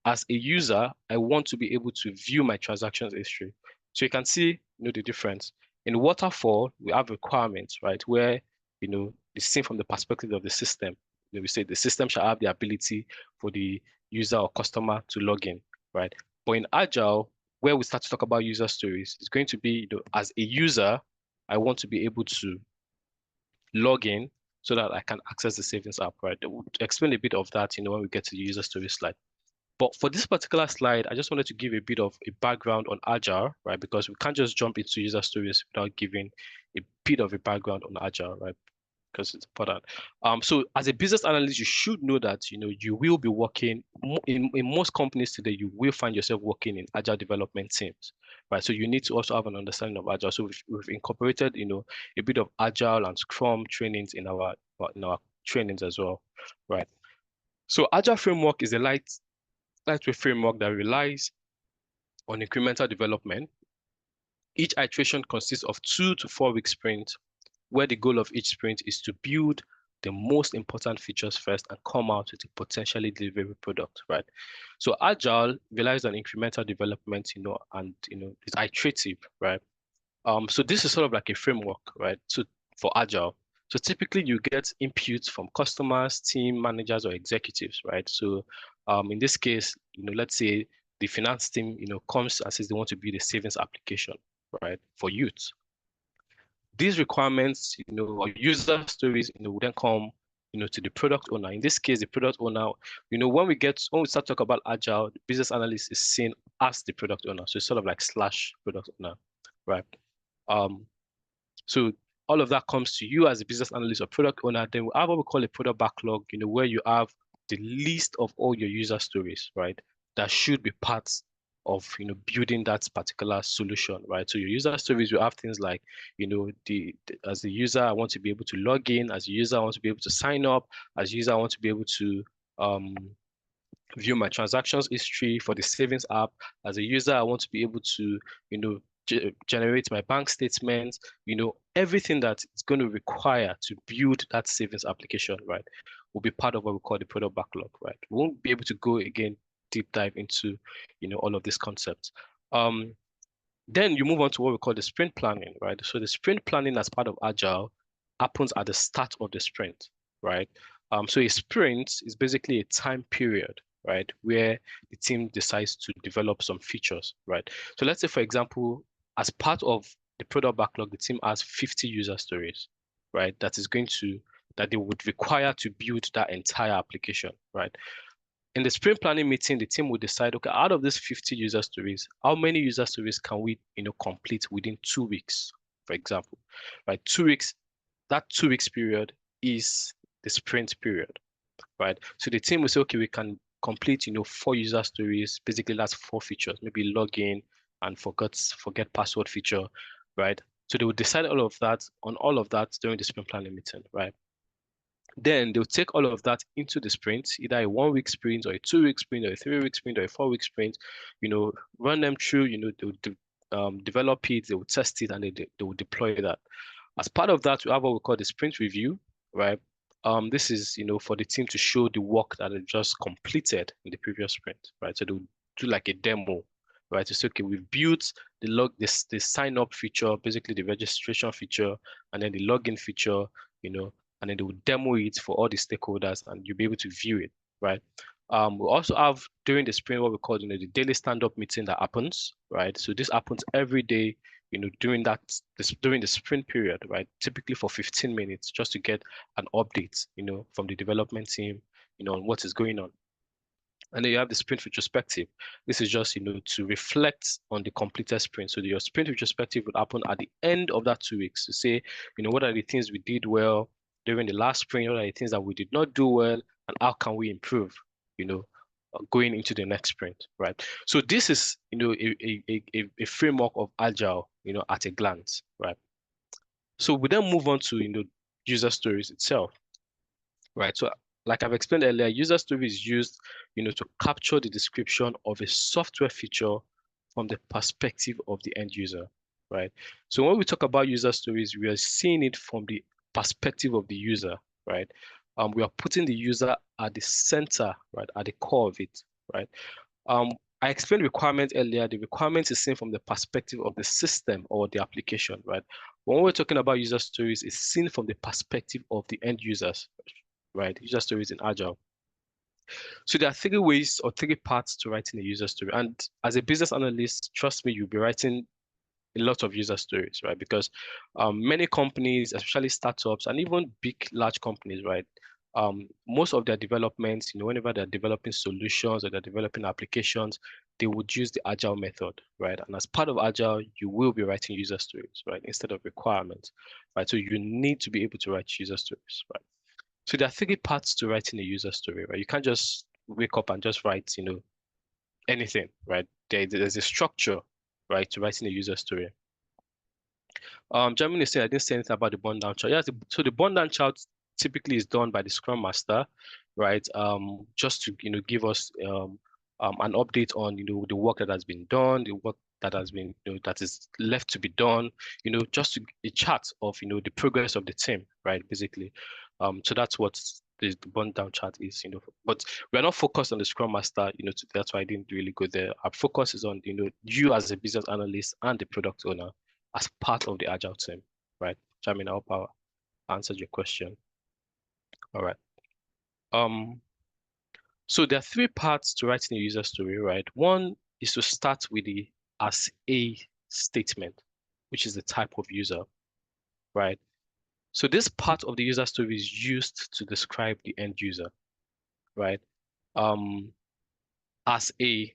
As a user, I want to be able to view my transactions history. So you can see, the difference. In Waterfall, we have requirements, right, where, it's seen from the perspective of the system. We say the system shall have the ability for the user or customer to log in, right? But in Agile, where we start to talk about user stories, it's going to be, as a user, I want to be able to log in so that I can access the savings app, right? We'll explain a bit of that, when we get to the user story slide. But for this particular slide, I just wanted to give a bit of a background on Agile, right? Because we can't just jump into user stories without giving a bit of a background on Agile, right? Because it's important. So as a business analyst, you should know that you will be working in most companies today. You will find yourself working in agile development teams, right? So you need to also have an understanding of agile. So we've incorporated a bit of agile and Scrum trainings in our trainings as well, right? So agile framework is a lightweight framework that relies on incremental development. Each iteration consists of 2 to 4 week sprints, where the goal of each sprint is to build the most important features first and come out with a potentially deliverable product, right? So Agile relies on incremental development, and it's iterative, right? So this is sort of like a framework, right? So for Agile, so typically you get inputs from customers, team managers, or executives, right? So in this case, let's say the finance team, comes and says they want to build a savings application, right, for youth. These requirements, or user stories, will then come to the product owner. In this case, the product owner, when we start talking about agile, the business analyst is seen as the product owner. So it's sort of like slash product owner, right? So all of that comes to you as a business analyst or product owner. Then we have what we call a product backlog, where you have the list of all your user stories, right? That should be parts of building that particular solution, right? So your user stories, you have things like, as a user, I want to be able to log in. As a user, I want to be able to sign up. As a user, I want to be able to view my transactions history for the savings app. As a user, I want to be able to, generate my bank statements, everything that it's going to require to build that savings application, right, will be part of what we call the product backlog, right? We won't be able to go again deep dive into, all of these concepts. Then you move on to what we call the sprint planning, right? So the sprint planning as part of Agile happens at the start of the sprint, right? So a sprint is basically a time period, right, where the team decides to develop some features, right? So let's say, for example, as part of the product backlog, the team has 50 user stories, right? That they would require to build that entire application, right? In the sprint planning meeting, the team will decide, okay, out of these 50 user stories, how many user stories can we, complete within 2 weeks, for example, right? 2 weeks, that 2 weeks period is the sprint period, right? So the team will say, okay, we can complete, 4 user stories. Basically, that's 4 features, maybe login and forget password feature, right? So they will decide on all of that during the sprint planning meeting, right? Then they'll take all of that into the sprint, either a 1 week sprint or a 2 week sprint or a 3 week sprint or a 4 week sprint, run them through, they'll develop it, they will test it, and they will deploy that. As part of that, we have what we call the sprint review, right? This is, for the team to show the work that they just completed in the previous sprint, right? So they'll do like a demo, right? To say, okay, we've built the sign up feature, basically the registration feature, and then the login feature, and then they will demo it for all the stakeholders, and you'll be able to view it, right? We also have during the sprint what we call, the daily stand-up meeting that happens, right? So this happens every day, during the sprint period, right? Typically for 15 minutes, just to get an update, from the development team, on what is going on. And then you have the sprint retrospective. This is just, to reflect on the completed sprint. So your sprint retrospective would happen at the end of that 2 weeks to say, what are the things we did well during the last sprint? What are the things that we did not do well? And how can we improve, going into the next sprint, right? So this is, a framework of Agile, at a glance, right? So we then move on to, user stories itself, right? So like I've explained earlier, user story is used, to capture the description of a software feature from the perspective of the end user, right? So when we talk about user stories, we are seeing it from the perspective of the user, right? We are putting the user at the center, right, at the core of it, right? I explained requirement earlier. The requirement is seen from the perspective of the system or the application, right? When we're talking about user stories, it's seen from the perspective of the end users, right? User stories in Agile. So there are 3 ways or 3 parts to writing a user story. And as a business analyst, trust me, you'll be writing a lot of user stories, right? Because many companies, especially startups and even big, large companies, right? Most of their developments, whenever they're developing solutions or they're developing applications, they would use the Agile method, right? And as part of Agile, you will be writing user stories, right? Instead of requirements, right? So you need to be able to write user stories, right? So there are 3 parts to writing a user story, right? You can't just wake up and just write, anything, right? There's a structure, right, to writing a user story. Jeremy said I didn't say anything about the burn down chart. Yeah, so the burn down chart typically is done by the Scrum Master, right? Just to give us an update on the work that has been done, the work that has been that is left to be done, just a chart of the progress of the team, right? Basically, so that's what the burn down chart is, but we're not focused on the Scrum Master, that's why I didn't really go there. Our focus is on you as a business analyst and the product owner as part of the Agile team, right? Jamin, I hope I answered your question. All right. So there are 3 parts to writing a user story, right? One is to start with the as a statement, which is the type of user, right? So this part of the user story is used to describe the end user, right? As a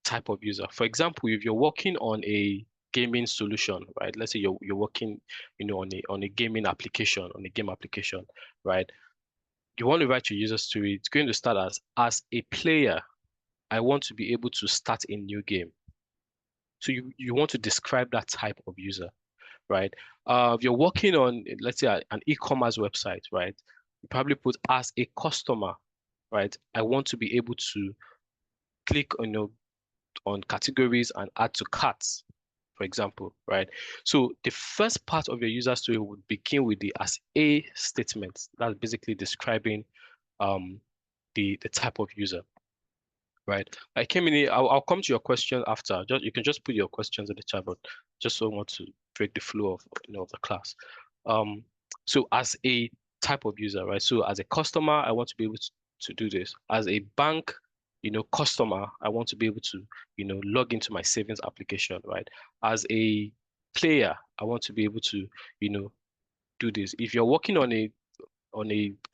type of user. For example, if you're working on a gaming solution, right? Let's say you're working, on a gaming application, on a game application, right? You want to write your user story. It's going to start as a player, I want to be able to start a new game. So you want to describe that type of user, right? If you're working on, let's say, an e-commerce website, right? You probably put as a customer, right? I want to be able to click on categories and add to carts, for example, right? So the first part of your user story would begin with the as a statement. That's basically describing the type of user, right? I came in here, I'll come to your question after. You can just put your questions in the chat, but just so I want to break the flow of of the class. So as a type of user, right? So as a customer, I want to be able to do this. As a bank, customer, I want to be able to, log into my savings application, right? As a player, I want to be able to, do this. If you're working on a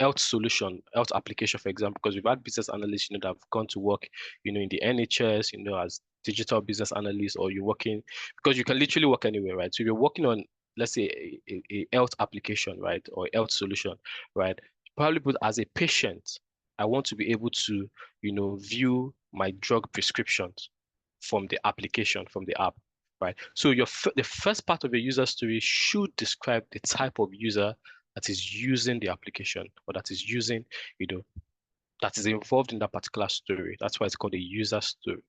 health solution, health application, for example, because we've had business analysts, that have gone to work, in the NHS, as digital business analysts, or you're working, because you can literally work anywhere, right? So if you're working on, let's say, a health application, right, or health solution, right, probably put as a patient, I want to be able to, view my drug prescriptions from the application, from the app, right? So the first part of your user story should describe the type of user that is using the application, or that is using, that is involved in that particular story. That's why it's called a user story,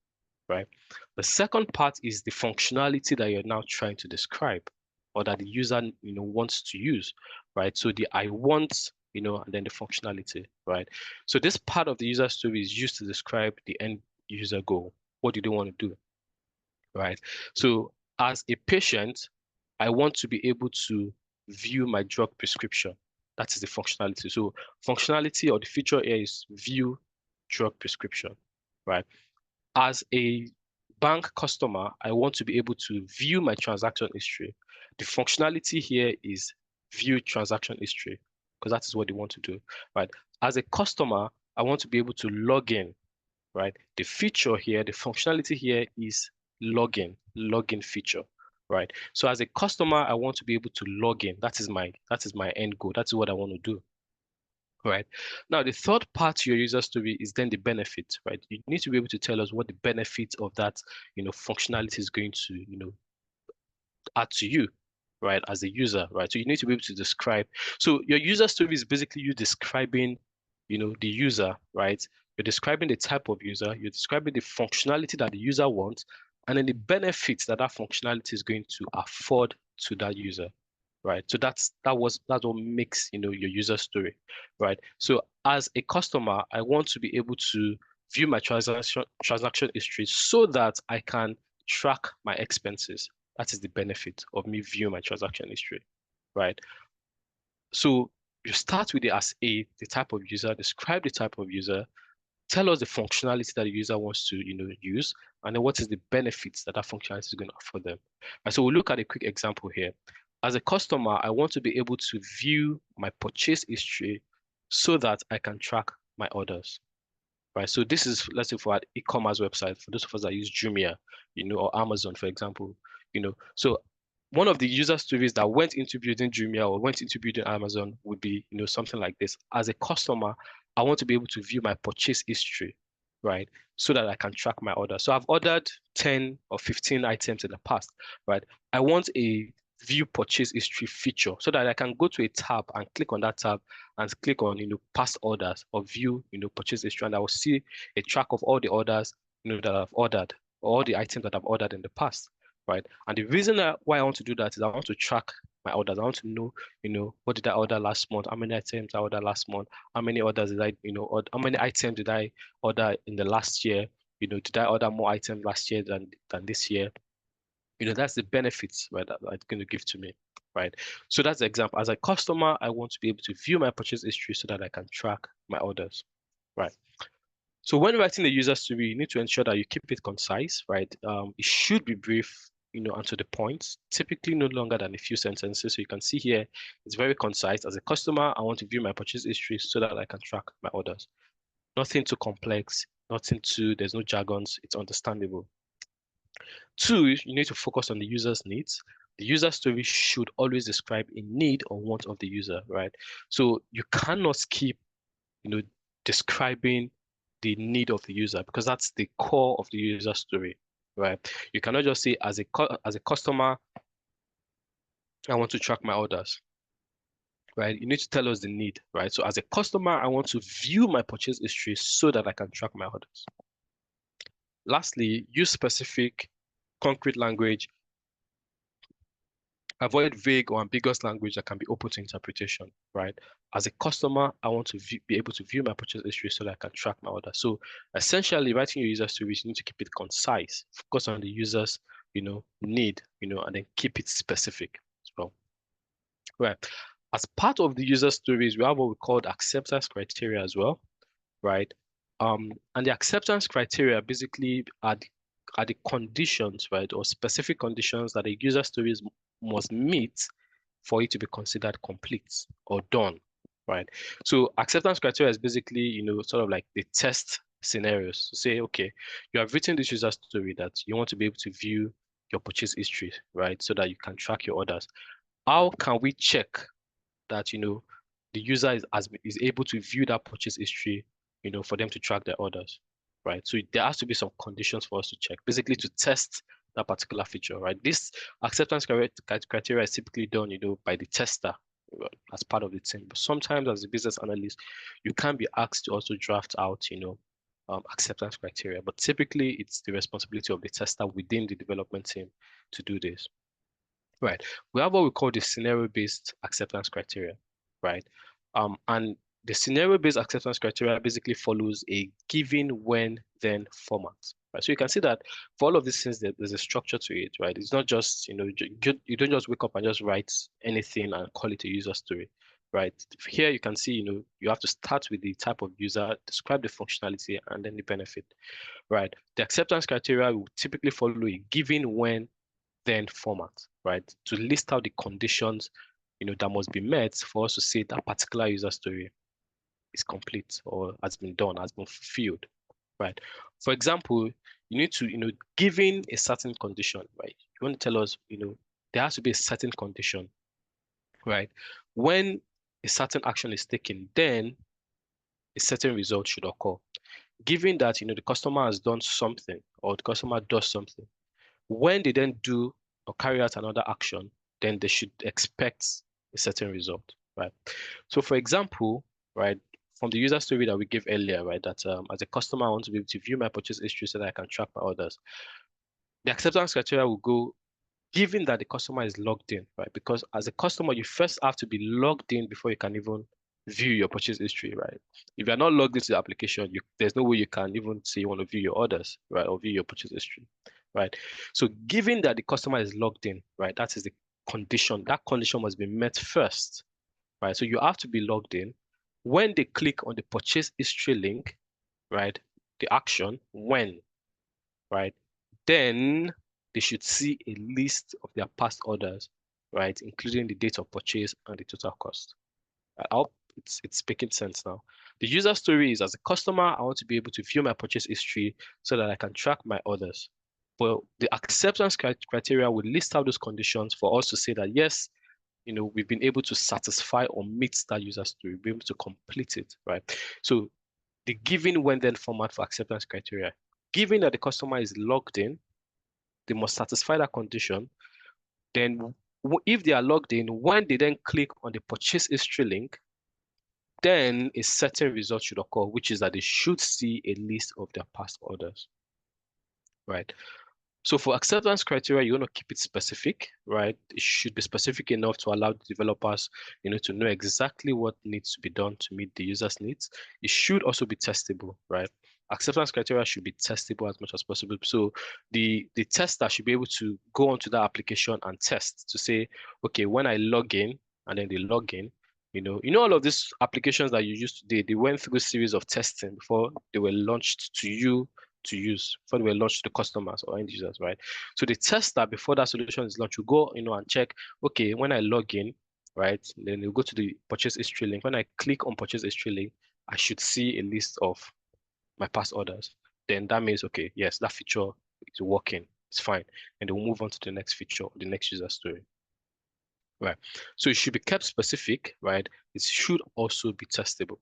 right? The second part is the functionality that you're now trying to describe, or that the user, wants to use, right? So the I want, and then the functionality, right? So this part of the user story is used to describe the end user goal. What do they want to do, right? So as a patient, I want to be able to view my drug prescription. That is the functionality. So functionality, or the feature here, is view drug prescription, right? As a bank customer, I want to be able to view my transaction history. The functionality here is view transaction history, because that is what they want to do, right? As a customer, I want to be able to log in, right? The feature here, the functionality here is login feature, right? So as a customer, I want to be able to log in. That is my end goal. That's what I want to do, right? Now, the third part to your user story is then the benefit, right? You need to be able to tell us what the benefit of that, functionality is going to, add to you, right, as a user, right? So you need to be able to describe. So your user story is basically you describing, the user, right? You're describing the type of user, you're describing the functionality that the user wants, and then the benefits that that functionality is going to afford to that user, right? So that's what makes, your user story, right? So as a customer, I want to be able to view my transaction history so that I can track my expenses. That is the benefit of me viewing my transaction history, right? So you start with the as a, the type of user, describe the type of user, tell us the functionality that the user wants to, use, and then what is the benefits that that functionality is going to offer them. And so we'll look at a quick example here. As a customer, I want to be able to view my purchase history so that I can track my orders, right? So this is, let's say, for an e-commerce website, for those of us that use Jumia, or Amazon, for example, So one of the user stories that went into building Jumia or went into building Amazon would be, something like this. As a customer, I want to be able to view my purchase history, right? So that I can track my order. So I've ordered 10 or 15 items in the past, right? I want a view purchase history feature so that I can go to a tab and click on that tab and click on, past orders, or view, purchase history, and I will see a track of all the orders, that I've ordered, or all the items that I've ordered in the past, right? And the reason why I want to do that is I want to track my orders. I want to know, what did I order last month? How many items I ordered last month? How many orders did I, or how many items did I order in the last year? Did I order more items last year than this year? That's the benefits, right, that it's going to give to me, right? So that's the example. As a customer, I want to be able to view my purchase history so that I can track my orders, right? So when writing the user story, you need to ensure that you keep it concise, right? It should be brief, and to the point, typically no longer than a few sentences. So you can see here, it's very concise. As a customer, I want to view my purchase history so that I can track my orders. Nothing too complex, there's no jargons, it's understandable. 2, you need to focus on the user's needs. The user story should always describe a need or want of the user, right? So you cannot skip, describing the need of the user, because that's the core of the user story, right? You cannot just say, as a customer, I want to track my orders, right? You need to tell us the need, right? So as a customer, I want to view my purchase history so that I can track my orders. Lastly, use specific, concrete language. Avoid vague or ambiguous language that can be open to interpretation, right? As a customer, I want to be able to view my purchase history so that I can track my order. So essentially, writing your user stories, you need to keep it concise, focus on the user's, need, and then keep it specific as well. Right. As part of the user stories, we have what we call acceptance criteria as well, right? And the acceptance criteria basically are the conditions, right, or specific conditions that a user stories must meet for it to be considered complete or done, right? So acceptance criteria is basically, sort of like the test scenarios. So say, okay, you have written this user story that you want to be able to view your purchase history, right, so that you can track your orders. How can we check that, the user is able to view that purchase history, for them to track their orders, right? So there has to be some conditions for us to check, basically to test that particular feature, right? This acceptance criteria is typically done, by the tester as part of the team. But sometimes as a business analyst, you can be asked to also draft out, acceptance criteria. But typically it's the responsibility of the tester within the development team to do this. Right. We have what we call the scenario-based acceptance criteria, right? And the scenario-based acceptance criteria basically follows a given, when, then format, right? So you can see that for all of these things, there's a structure to it, right? It's not just, you don't just wake up and just write anything and call it a user story, right? Here you can see, you have to start with the type of user, describe the functionality, and then the benefit, right? The acceptance criteria will typically follow a given, when, then format, right? To list out the conditions, that must be met for us to say that particular user story is complete or has been done, has been fulfilled, right? For example, you need to, given a certain condition, right? You want to tell us, there has to be a certain condition, right? When a certain action is taken, then a certain result should occur. Given that, the customer has done something or the customer does something, when they then do or carry out another action, then they should expect a certain result, right? So for example, right, from the user story that we gave earlier, right, that as a customer, I want to be able to view my purchase history so that I can track my orders. The acceptance criteria will go, given that the customer is logged in, right? Because as a customer, you first have to be logged in before you can even view your purchase history, right? If you're not logged into the application, there's no way you can even say you want to view your orders, right, or view your purchase history, right? So given that the customer is logged in, right, that is the condition. That condition must be met first, right? So you have to be logged in. When they click on the purchase history link, right, the action, when, right, then they should see a list of their past orders, right, including the date of purchase and the total cost. I hope it's making sense now. The user story is, as a customer, I want to be able to view my purchase history so that I can track my orders. But the acceptance criteria will list out those conditions for us to say that, yes, we've been able to satisfy or meet that user story, be able to complete it, right? So the given, when, then format for acceptance criteria, given that the customer is logged in, they must satisfy that condition. Then if they are logged in, when they then click on the purchase history link, then a certain result should occur, which is that they should see a list of their past orders, right? So for acceptance criteria, you want to keep it specific, right? It should be specific enough to allow the developers, to know exactly what needs to be done to meet the user's needs. It should also be testable, right? Acceptance criteria should be testable as much as possible. So the tester should be able to go onto that application and test to say, okay, when I log in, and then they log in, all of these applications that you use today, they went through a series of testing before they were launched to you to use, before they were launched to customers or end users, right? So the tester, before that solution is launched, will go, and check, okay, when I log in, right, then you go to the purchase history link. When I click on purchase history link, I should see a list of my past orders. Then that means, okay, yes, that feature is working, it's fine. And then we'll move on to the next feature, the next user story. Right. So it should be kept specific, right? It should also be testable.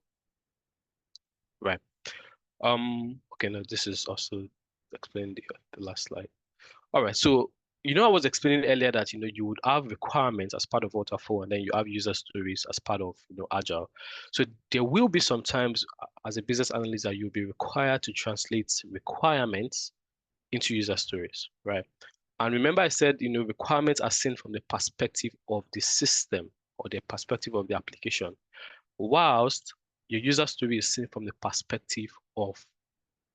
Right. Okay, no, this is also explaining the last slide. All right, so I was explaining earlier that you would have requirements as part of waterfall, and then you have user stories as part of agile. So there will be sometimes as a business analyst that you'll be required to translate requirements into user stories, right? And remember I said requirements are seen from the perspective of the system or the perspective of the application, whilst your user story is seen from the perspective of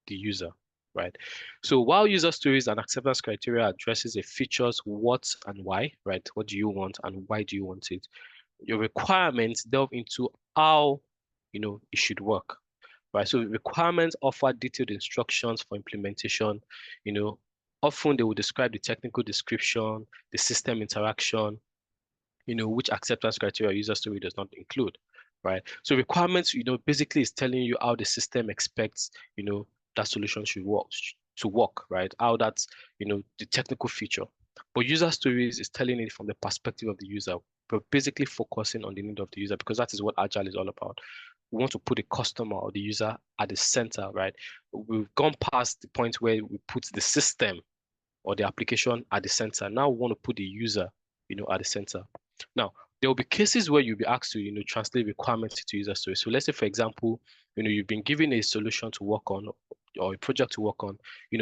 the user, right? So while user stories and acceptance criteria addresses the features what and why, right? What do you want and why do you want it? Your requirements delve into how it should work, right? So requirements offer detailed instructions for implementation. Often they will describe the technical description, the system interaction, which acceptance criteria user story does not include, right? So requirements, basically is telling you how the system expects, that solution should work, right? How that's, the technical feature. But user stories is telling it from the perspective of the user, but basically focusing on the need of the user, because that is what Agile is all about. We want to put the customer or the user at the center, right? We've gone past the point where we put the system or the application at the center. Now we want to put the user, at the center. Now, there will be cases where you'll be asked to, translate requirements to user stories. So let's say, for example, you've been given a solution to work on or a project to work on,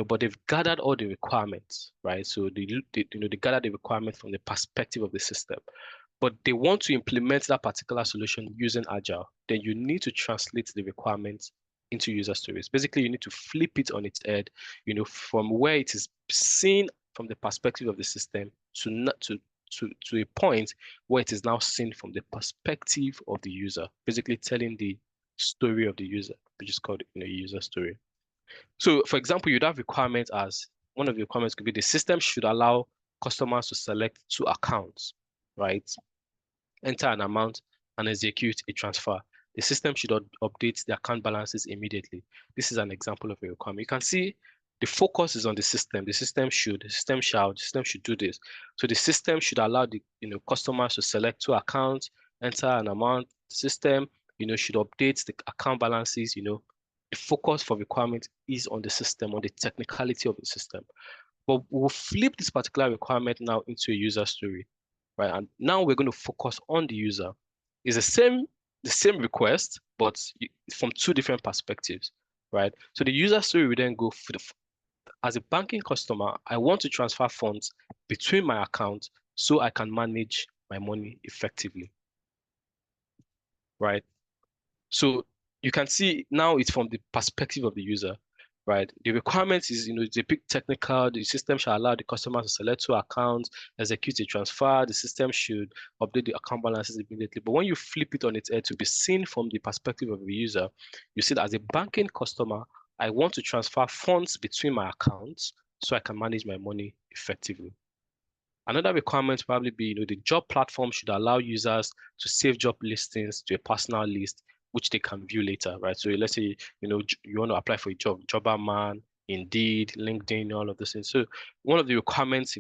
but they've gathered all the requirements, right? So they gathered the requirements from the perspective of the system, but they want to implement that particular solution using Agile. Then you need to translate the requirements into user stories. Basically, you need to flip it on its head, from where it is seen from the perspective of the system to a point where it is now seen from the perspective of the user, basically telling the story of the user, which is called a user story. So, for example, you'd have requirements as one of the requirements could be the system should allow customers to select two accounts, right? Enter an amount and execute a transfer. The system should update the account balances immediately. This is an example of a requirement. You can see the focus is on the system. The system shall, the system should do this. So the system should allow the customers to select two accounts, enter an amount. The system should update the account balances. The focus for requirement is on the system, on the technicality of the system. But we'll flip this particular requirement now into a user story, right? And now we're going to focus on the user. It's the same request, but from two different perspectives, right? So the user story will then go for as a banking customer, I want to transfer funds between my accounts so I can manage my money effectively, right? So you can see now it's from the perspective of the user, right? The requirements is, it's a bit technical. The system shall allow the customer to select two accounts, execute a transfer. The system should update the account balances immediately. But when you flip it on its head to be seen from the perspective of the user, you see that as a banking customer, I want to transfer funds between my accounts so I can manage my money effectively. Another requirement probably be, the job platform should allow users to save job listings to a personal list, which they can view later, right? So let's say, you want to apply for a job, Jobberman, Indeed, LinkedIn, all of those things. So one of the requirements,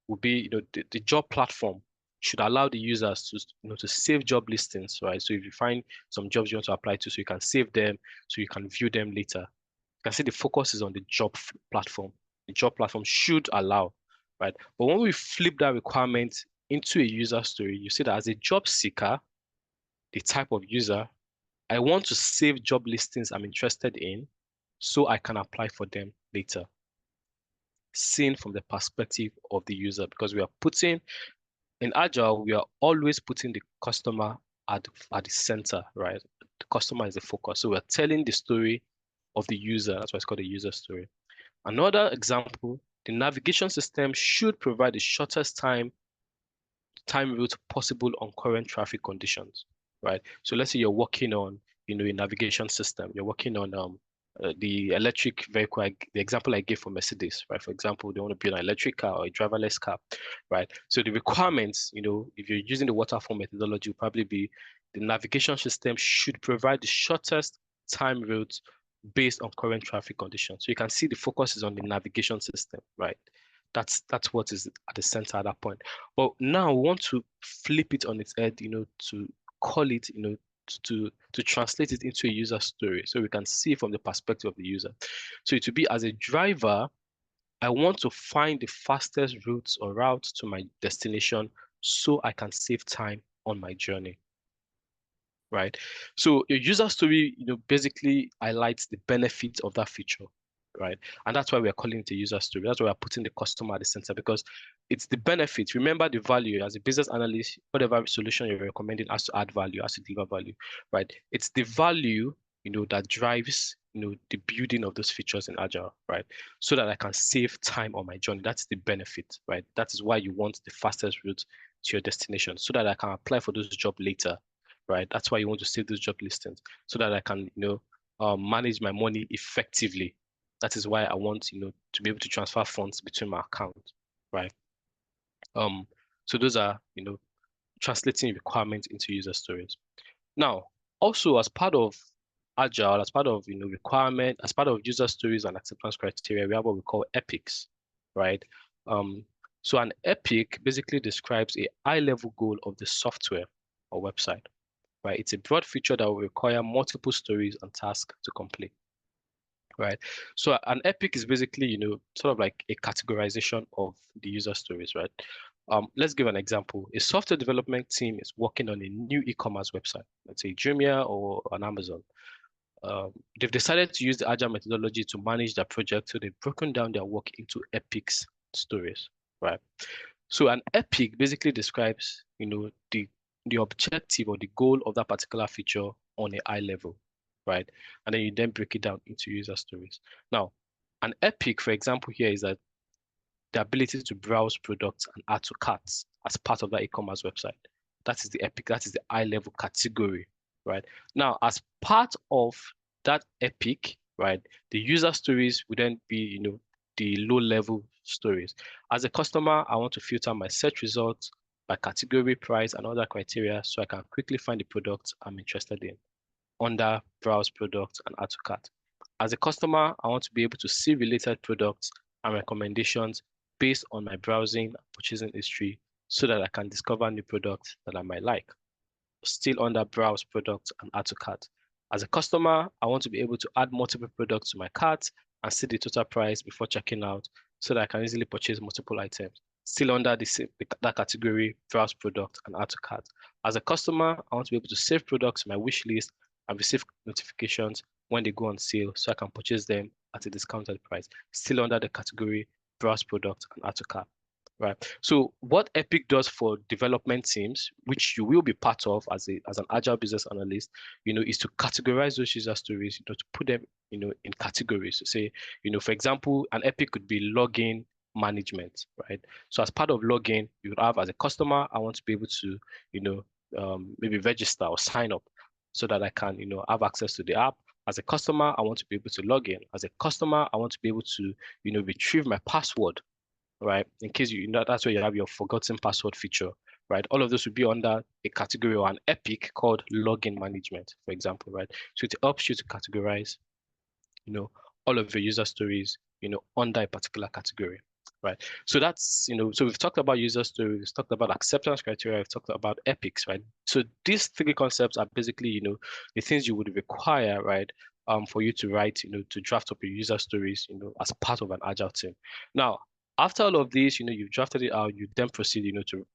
would be, the job platform should allow the users to, to save job listings, right? So if you find some jobs you want to apply to, so you can save them, so you can view them later. You can see the focus is on the job platform. The job platform should allow, right? But when we flip that requirement into a user story, you see that as a job seeker, the type of user, I want to save job listings I'm interested in so I can apply for them later. Seen from the perspective of the user, because we are putting, in Agile, we are always putting the customer at the center, right? The customer is the focus. So we're telling the story of the user. That's why it's called a user story. Another example, the navigation system should provide the shortest time route possible on current traffic conditions, right? So let's say you're working on, a navigation system. You're working on the electric vehicle, the example I gave for Mercedes, right? For example, they want to build an electric car or a driverless car, right? So the requirements, if you're using the waterfall methodology, will probably be the navigation system should provide the shortest time routes based on current traffic conditions. So you can see the focus is on the navigation system, right? That's what is at the center at that point. But now we want to flip it on its head, to call it, to translate it into a user story so we can see from the perspective of the user. So it will be, as a driver, I want to find the fastest routes or routes to my destination so I can save time on my journey. Right? So your user story, basically highlights the benefits of that feature, right? And that's why we're calling it a user story. That's why we're putting the customer at the center, because it's the benefit. Remember the value. As a business analyst, whatever solution you're recommending has to add value, has to deliver value, right? It's the value, that drives, the building of those features in Agile, right? So that I can save time on my journey. That's the benefit, right? That is why you want the fastest route to your destination, so that I can apply for those jobs later, right? That's why you want to save those job listings, so that I can, manage my money effectively. That is why I want, to be able to transfer funds between my accounts, right? So those are, translating requirements into user stories. Now, also as part of Agile, as part of, requirement, as part of user stories and acceptance criteria, we have what we call epics, right? So an epic basically describes a high-level goal of the software or website, right? It's a broad feature that will require multiple stories and tasks to complete, right? So an epic is basically, sort of like a categorization of the user stories, right? Let's give an example. A software development team is working on a new e-commerce website, let's say Jumia or on Amazon. They've decided to use the Agile methodology to manage their project, so they've broken down their work into epics stories, right? So an epic basically describes, the objective or the goal of that particular feature on a high level, right? And then you then break it down into user stories. Now, an epic, for example, here is that the ability to browse products and add to carts as part of that e-commerce website. That is the epic, that is the high level category, right? Now, as part of that epic, right, the user stories would then be, the low level stories. As a customer, I want to filter my search results by category, price, and other criteria so I can quickly find the products I'm interested in under browse products and add to cart. As a customer, I want to be able to see related products and recommendations based on my browsing and purchasing history so that I can discover new products that I might like. Still under browse products and add to cart. As a customer, I want to be able to add multiple products to my cart and see the total price before checking out so that I can easily purchase multiple items. Still under that category, browse product and add to cart. As a customer, I want to be able to save products on my wish list and receive notifications when they go on sale so I can purchase them at a discounted price. Still under the category, browse product and add to cart. Right. So what Epic does for development teams, which you will be part of as an agile business analyst, is to categorize those user stories, to put them, in categories. So say, for example, an Epic could be login management, right? So as part of login, you would have, as a customer, I want to be able to, maybe register or sign up so that I can, have access to the app. As a customer, I want to be able to log in. As a customer, I want to be able to, retrieve my password, right? In case that's where you have your forgotten password feature, right? All of this would be under a category or an epic called login management, for example, right? So it helps you to categorize, all of your user stories, under a particular category, right? So that's, so we've talked about user stories, we've talked about acceptance criteria, we've talked about epics, right? So these three concepts are basically, the things you would require, right? For you to write, to draft up your user stories, as part of an agile team. Now, after all of this, you've drafted it out, you then proceed, to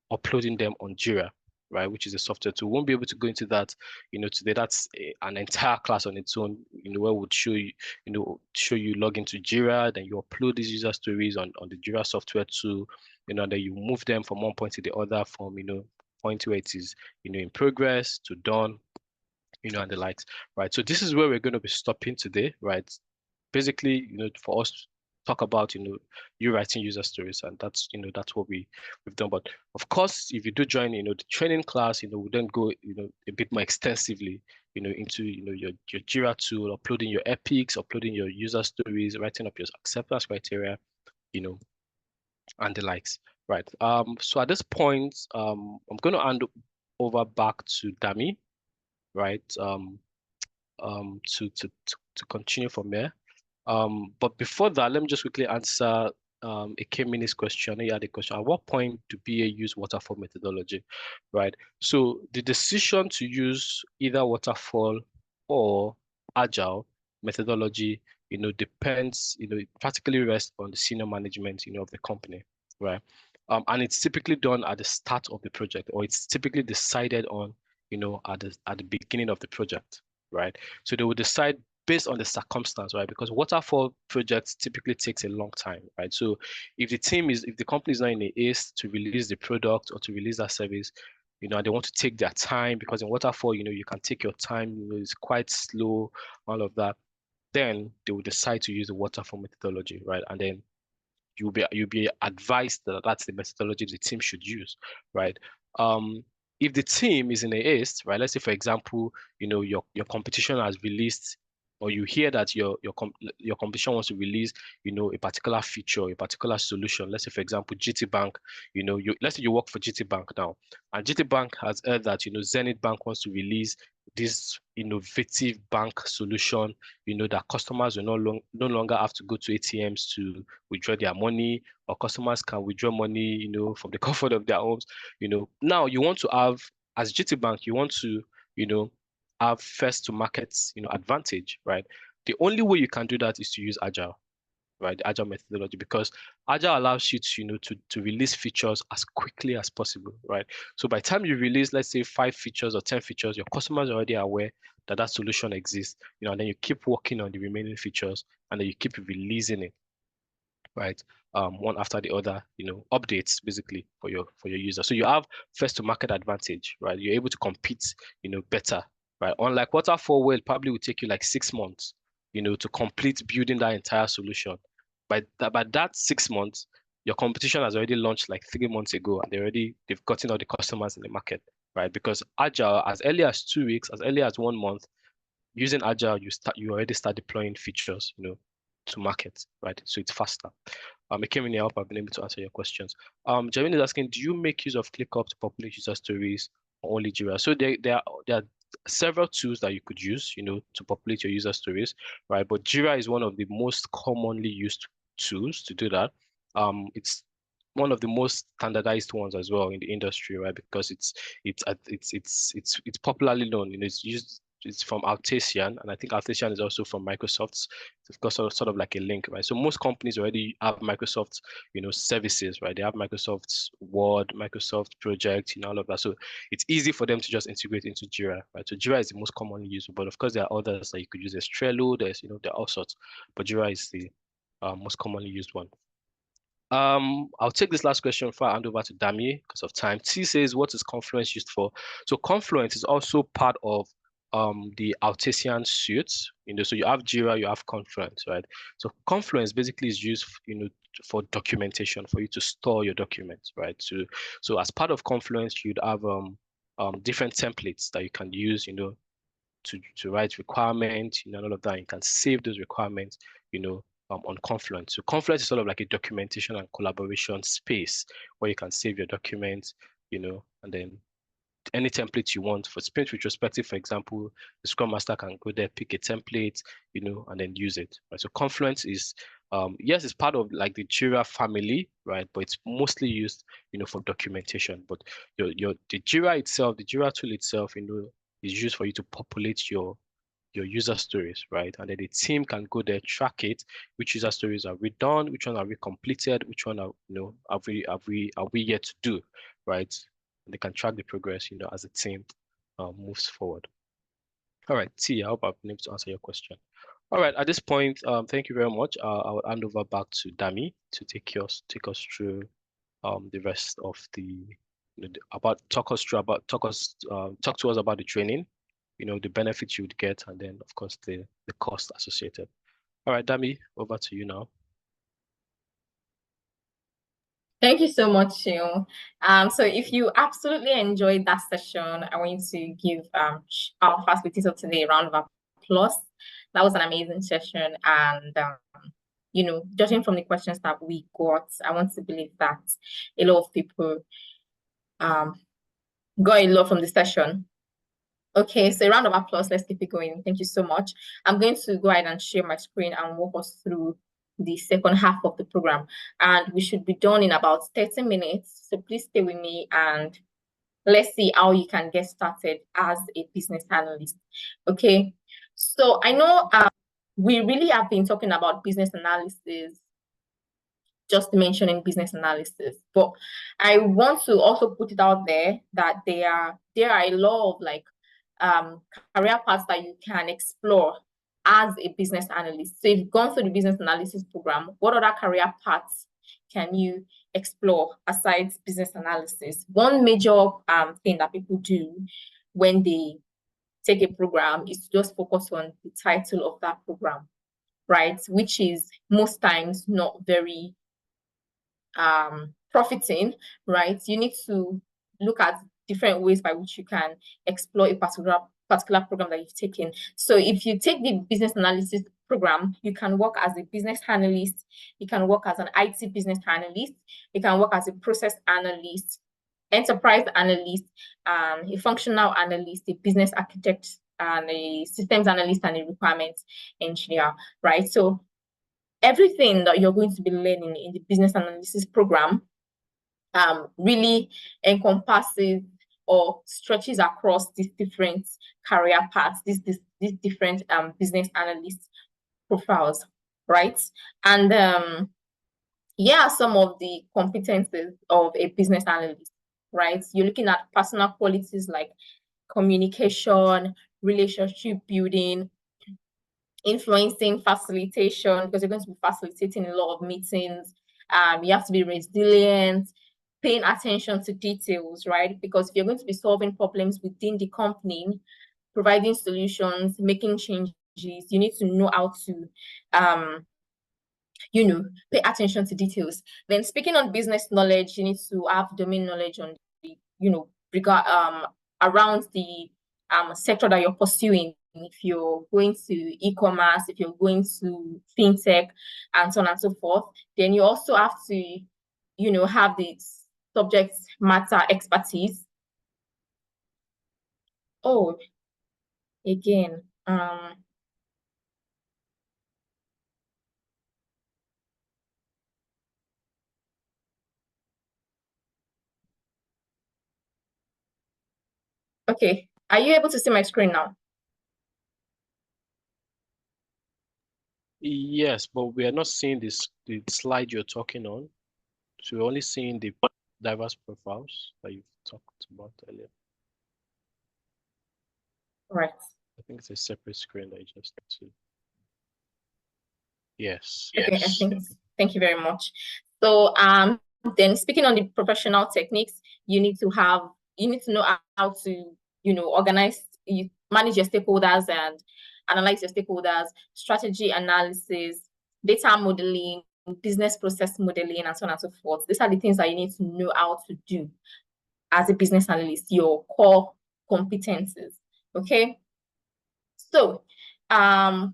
uploading them on Jira, right? Which is a software tool. Won't be able to go into that, today. That's an entire class on its own, where would show you, log into Jira, then you upload these user stories on the Jira software tool, then you move them from one point to the other from, point where it is, in progress to done, and the likes, right? So this is where we're going to be stopping today, right? Basically, for us talk about, you writing user stories, and that's, that's what we've done. But of course, if you do join, the training class, we then go, a bit more extensively, into, your Jira tool, uploading your epics, uploading your user stories, writing up your acceptance criteria, and the likes, right? So at this point, I'm going to hand over back to Dami, right? To continue from there. But before that, let me just quickly answer a K-Minis question. You had a question. At what point do BA use waterfall methodology, right? So the decision to use either waterfall or agile methodology, depends, it practically rests on the senior management, of the company, right? And it's typically done at the start of the project, or it's typically decided on, at the beginning of the project, right? So they will decide based on the circumstance, right? Because waterfall projects typically takes a long time, right? So if the company is not in a haste to release the product or to release that service, and they want to take their time, because in waterfall, you can take your time, it's quite slow, all of that, then they will decide to use the waterfall methodology, right? And then you'll be advised that that's the methodology the team should use, right? If the team is in a haste, right? Let's say, for example, your competition has released, or you hear that your competition wants to release, a particular feature, a particular solution. Let's say, for example, GT Bank, let's say you work for GT Bank now, and GT Bank has heard that, Zenith Bank wants to release this innovative bank solution, that customers will no longer have to go to ATMs to withdraw their money, or customers can withdraw money, from the comfort of their homes. Now you want to have, as GT Bank, you want to, have first to market, advantage, right? The only way you can do that is to use agile, right? The agile methodology, because agile allows you to, to release features as quickly as possible, right? So by the time you release, let's say 5 features or 10 features, your customers are already aware that that solution exists, and then you keep working on the remaining features, and then you keep releasing it, right? One after the other, updates basically for your user. So you have first to market advantage, right? You're able to compete, better, right? Unlike waterfall, where it probably will take you like 6 months, to complete building that entire solution. By that 6 months, your competition has already launched like 3 months ago, and they've gotten all the customers in the market, right? Because agile, as early as 2 weeks, as early as 1 month, using agile, you already start deploying features, to market, right? So it's faster. It came in here, I've been able to answer your questions. Jeremy is asking, do you make use of ClickUp to populate user stories or only Jira? So there are several tools that you could use, to populate your user stories, right? But Jira is one of the most commonly used tools to do that. It's one of the most standardized ones as well in the industry, right? Because it's popularly known. It's from Altasian, and I think Altasian is also from Microsoft's. It's got sort of like a link, right? So most companies already have Microsoft, services, right? They have Microsoft's Word, Microsoft Project, all of that. So it's easy for them to just integrate into Jira, right? So Jira is the most commonly used, but of course there are others that you could use. There's Trello, there are all sorts, but Jira is the most commonly used one. I'll take this last question before I hand over to Dami because of time. T says, what is Confluence used for? So Confluence is also part of the Altasian suite. So you have Jira, you have Confluence, right? So Confluence basically is used, for documentation, for you to store your documents, right? So as part of Confluence, you'd have different templates that you can use, to write requirements, and all of that. You can save those requirements, on Confluence. So Confluence is sort of like a documentation and collaboration space where you can save your documents, and then any template you want. For sprint retrospective, for example, the Scrum Master can go there, pick a template, and then use it. Right? So Confluence is, yes, it's part of like the Jira family, right? But it's mostly used, for documentation. But the Jira itself, the Jira tool itself, is used for you to populate your user stories, right? And then the team can go there, track it, which user stories are we done, which one are we completed, which one are are we yet to do, right? And they can track the progress, as the team moves forward. All right, T, I hope I've been able to answer your question. All right, at this point, thank you very much. I will hand over back to Dami to take us through the rest of the talk to us about the training, the benefits you would get, and then of course the cost associated. All right, Dami, over to you now. Thank you so much, Shil. So if you absolutely enjoyed that session, I want you to give our facilitator today a round of applause. That was an amazing session, and judging from the questions that we got, I want to believe that a lot of people got a lot from the session. Okay, so a round of applause. Let's keep it going. Thank you so much. I'm going to go ahead and share my screen and walk us through the second half of the program. And we should be done in about 30 minutes. So please stay with me and let's see how you can get started as a business analyst. Okay, so I know we really have been talking about business analysis, just mentioning business analysis, but I want to also put it out there that there are a lot of like career paths that you can explore as a business analyst. So if you've gone through the business analysis program, what other career paths can you explore aside business analysis? One major thing that people do when they take a program is to just focus on the title of that program, right? Which is most times not very profiting, right? You need to look at different ways by which you can explore a particular program that you've taken. So if you take the business analysis program, you can work as a business analyst, you can work as an IT business analyst, you can work as a process analyst, enterprise analyst, a functional analyst, a business architect, and a systems analyst, and a requirements engineer, right? So everything that you're going to be learning in the business analysis program really encompasses or stretches across these different career paths, these different business analyst profiles, right? And yeah, some of the competences of a business analyst, right? You're looking at personal qualities like communication, relationship building, influencing, facilitation, because you're going to be facilitating a lot of meetings. You have to be resilient, paying attention to details, right? Because if you're going to be solving problems within the company, providing solutions, making changes, you need to know how to pay attention to details. Then speaking on business knowledge, you need to have domain knowledge on the, around the sector that you're pursuing. If you're going to e-commerce, if you're going to fintech, and so on and so forth, then you also have to, have the subject matter expertise. Oh, again, okay, are you able to see my screen now? Yes, but we are not seeing the slide you're talking on. So we're only seeing the diverse profiles that you've talked about earlier. Right. I think it's a separate screen that you just need to. Yes. Okay, thank you very much. So then speaking on the professional techniques, you need to know how to, organize, manage your stakeholders and analyze your stakeholders, strategy analysis, data modeling, business process modeling, and so on and so forth. These are the things that you need to know how to do as a business analyst, your core competencies. Okay. So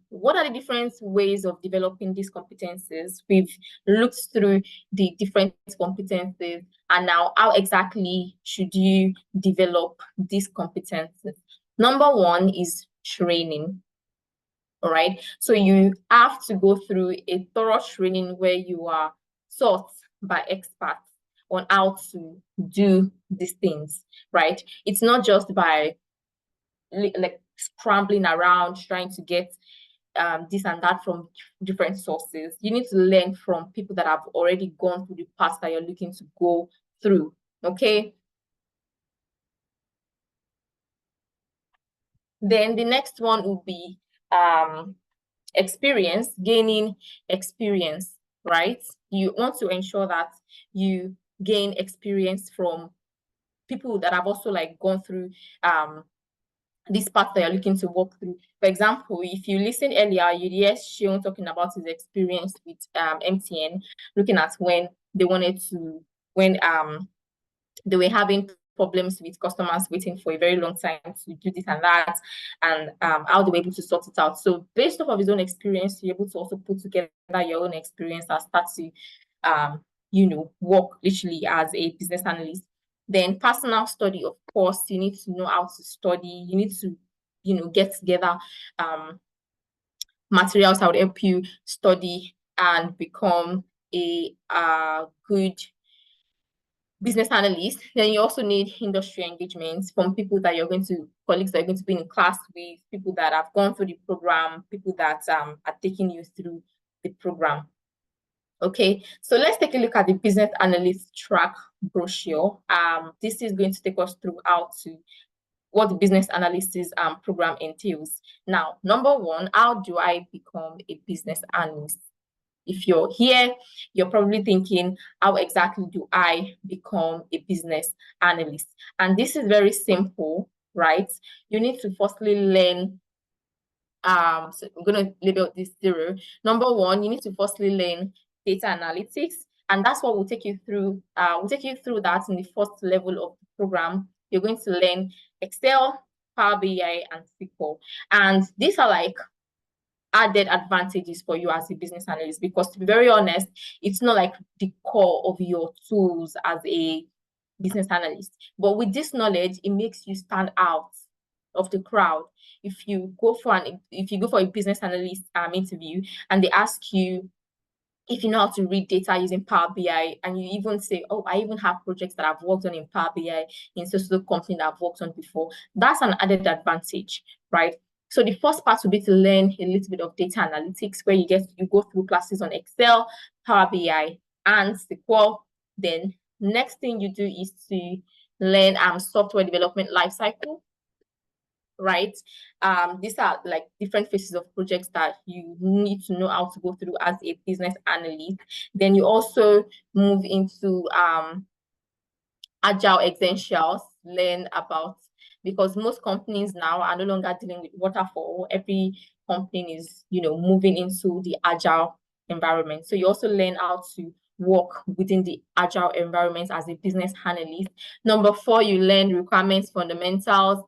what are the different ways of developing these competencies? We've looked through the different competencies, and now how exactly should you develop these competencies? Number one is training. All right. So you have to go through a thorough training where you are taught by experts on how to do these things, right? It's not just by like scrambling around trying to get this and that from different sources. You need to learn from people that have already gone through the path that you're looking to go through. Okay. Then the next one will be experience, gaining experience, right? You want to ensure that you gain experience from people that have also like gone through this path that you're looking to walk through. For example, if you listen earlier, you'd hear Shion talking about his experience with MTN, looking at when they wanted to when they were having problems with customers waiting for a very long time to do this and that, and how they were able to sort it out. So based off of his own experience, you're able to also put together your own experience and start to work literally as a business analyst. Then personal study, of course, you need to know how to study. You need to, get together materials that would help you study and become a good business analyst. Then you also need industry engagements from people that colleagues that you're going to be in class with, people that have gone through the program, people that are taking you through the program. Okay, so let's take a look at the business analyst track brochure. This is going to take us through what the business analysis program entails. Now, number one, how do I become a business analyst? If you're here, you're probably thinking, how exactly do I become a business analyst? And this is very simple, right? You need to firstly learn. So I'm going to label this 0. Number one, you need to firstly learn data analytics, and that's what we'll take you through. We'll take you through that in the first level of the program. You're going to learn Excel, Power BI, and SQL, and these are like added advantages for you as a business analyst, because to be very honest, it's not like the core of your tools as a business analyst. But with this knowledge, it makes you stand out of the crowd. If you go for a business analyst interview and they ask you if you know how to read data using Power BI, and you even say, oh, I even have projects that I've worked on in Power BI in social company that I've worked on before, that's an added advantage, right? So the first part will be to learn a little bit of data analytics, where you go through classes on Excel, Power BI, and SQL. Then next thing you do is to learn software development lifecycle, right? These are like different phases of projects that you need to know how to go through as a business analyst. Then you also move into agile essentials, learn about, because most companies now are no longer dealing with waterfall. Every company is, moving into the agile environment. So you also learn how to work within the agile environment as a business analyst. Number 4, you learn requirements fundamentals,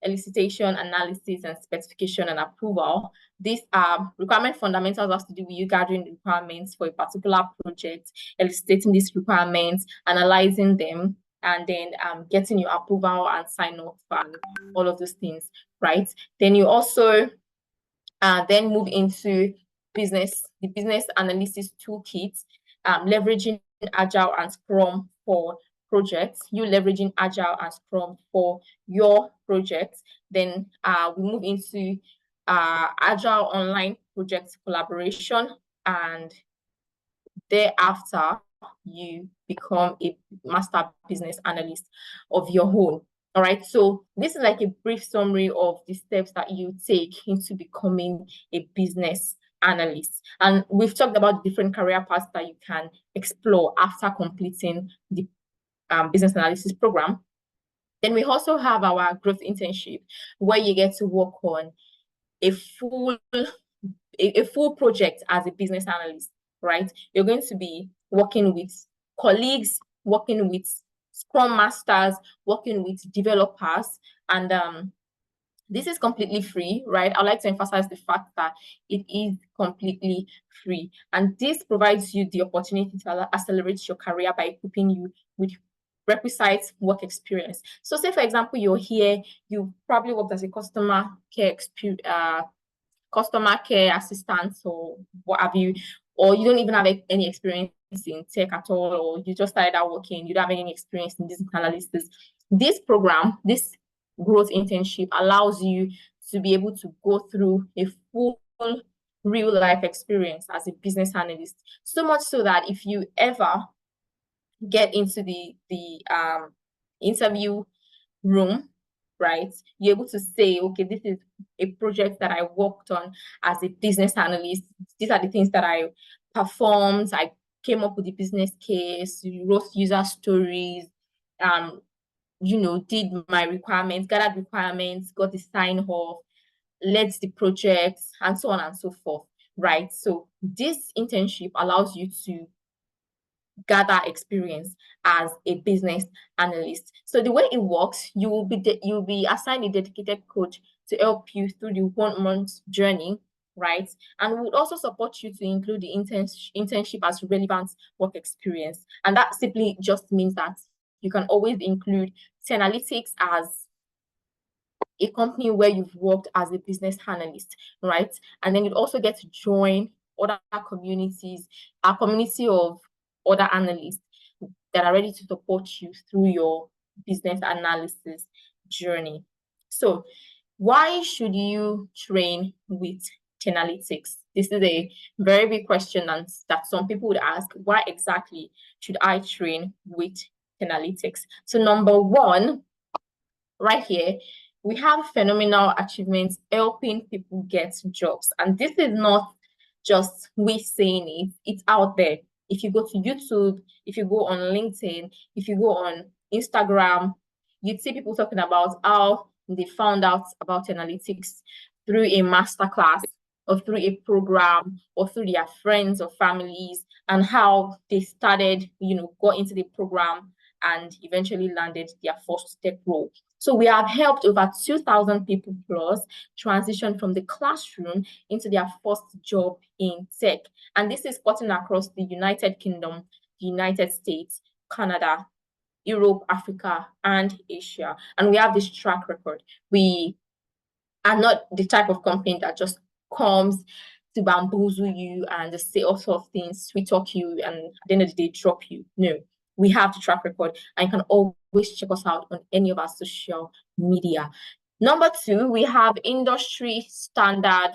elicitation, analysis, and specification and approval. These requirement fundamentals has to do with you gathering requirements for a particular project, eliciting these requirements, analyzing them, and then getting your approval and sign off and all of those things, right? Then you also then move into the business analysis toolkit, leveraging Agile and Scrum for projects, you leveraging Agile and Scrum for your projects. Then we move into Agile online project collaboration, and thereafter you become a master business analyst of your own. All right, so this is like a brief summary of the steps that you take into becoming a business analyst. And we've talked about different career paths that you can explore after completing the business analysis program. Then we also have our growth internship, where you get to work on a full project as a business analyst, right? You're going to be working with colleagues, working with Scrum Masters, working with developers, and this is completely free, right? I'd like to emphasize the fact that it is completely free, and this provides you the opportunity to accelerate your career by equipping you with requisite work experience. So say, for example, you're here, you probably worked as a customer care assistant or what have you, or you don't even have any experience in tech at all, or you just started out working, you don't have any experience in business analysis. This program, this growth internship, allows you to be able to go through a full real life experience as a business analyst, so much so that if you ever get into the interview room, right, you're able to say, okay, this is a project that I worked on as a business analyst. These are the things that I performed. I came up with the business case, wrote user stories, did my requirements, gathered requirements, got the sign off, led the project, and so on and so forth, right? So this internship allows you to gather experience as a business analyst. So the way it works, you'll be assigned a dedicated coach to help you through the 1 month journey, right? And we would also support you to include the internship as relevant work experience. And that simply just means that you can always include Analytics as a company where you've worked as a business analyst, right? And then you'd also get to join other communities, a community of other analysts that are ready to support you through your business analysis journey. So why should you train with Analytics? This is a very big question, and that some people would ask, why exactly should I train with Analytics? So number one, right here, we have phenomenal achievements helping people get jobs. And this is not just we saying it, it's out there. If you go to YouTube, if you go on LinkedIn, if you go on Instagram, you'd see people talking about how they found out about Analytics through a masterclass or through a program or through their friends or families, and how they started, got into the program and eventually landed their first tech role. So we have helped over 2,000 people plus transition from the classroom into their first job in tech. And this is cutting across the United Kingdom, the United States, Canada, Europe, Africa, and Asia. And we have this track record. We are not the type of company that just comes to bamboozle you and just say all sorts of things, sweet talk you, and at the end of the day, drop you. No, we have the track record, and you can always check us out on any of our social media. Number two, we have industry standard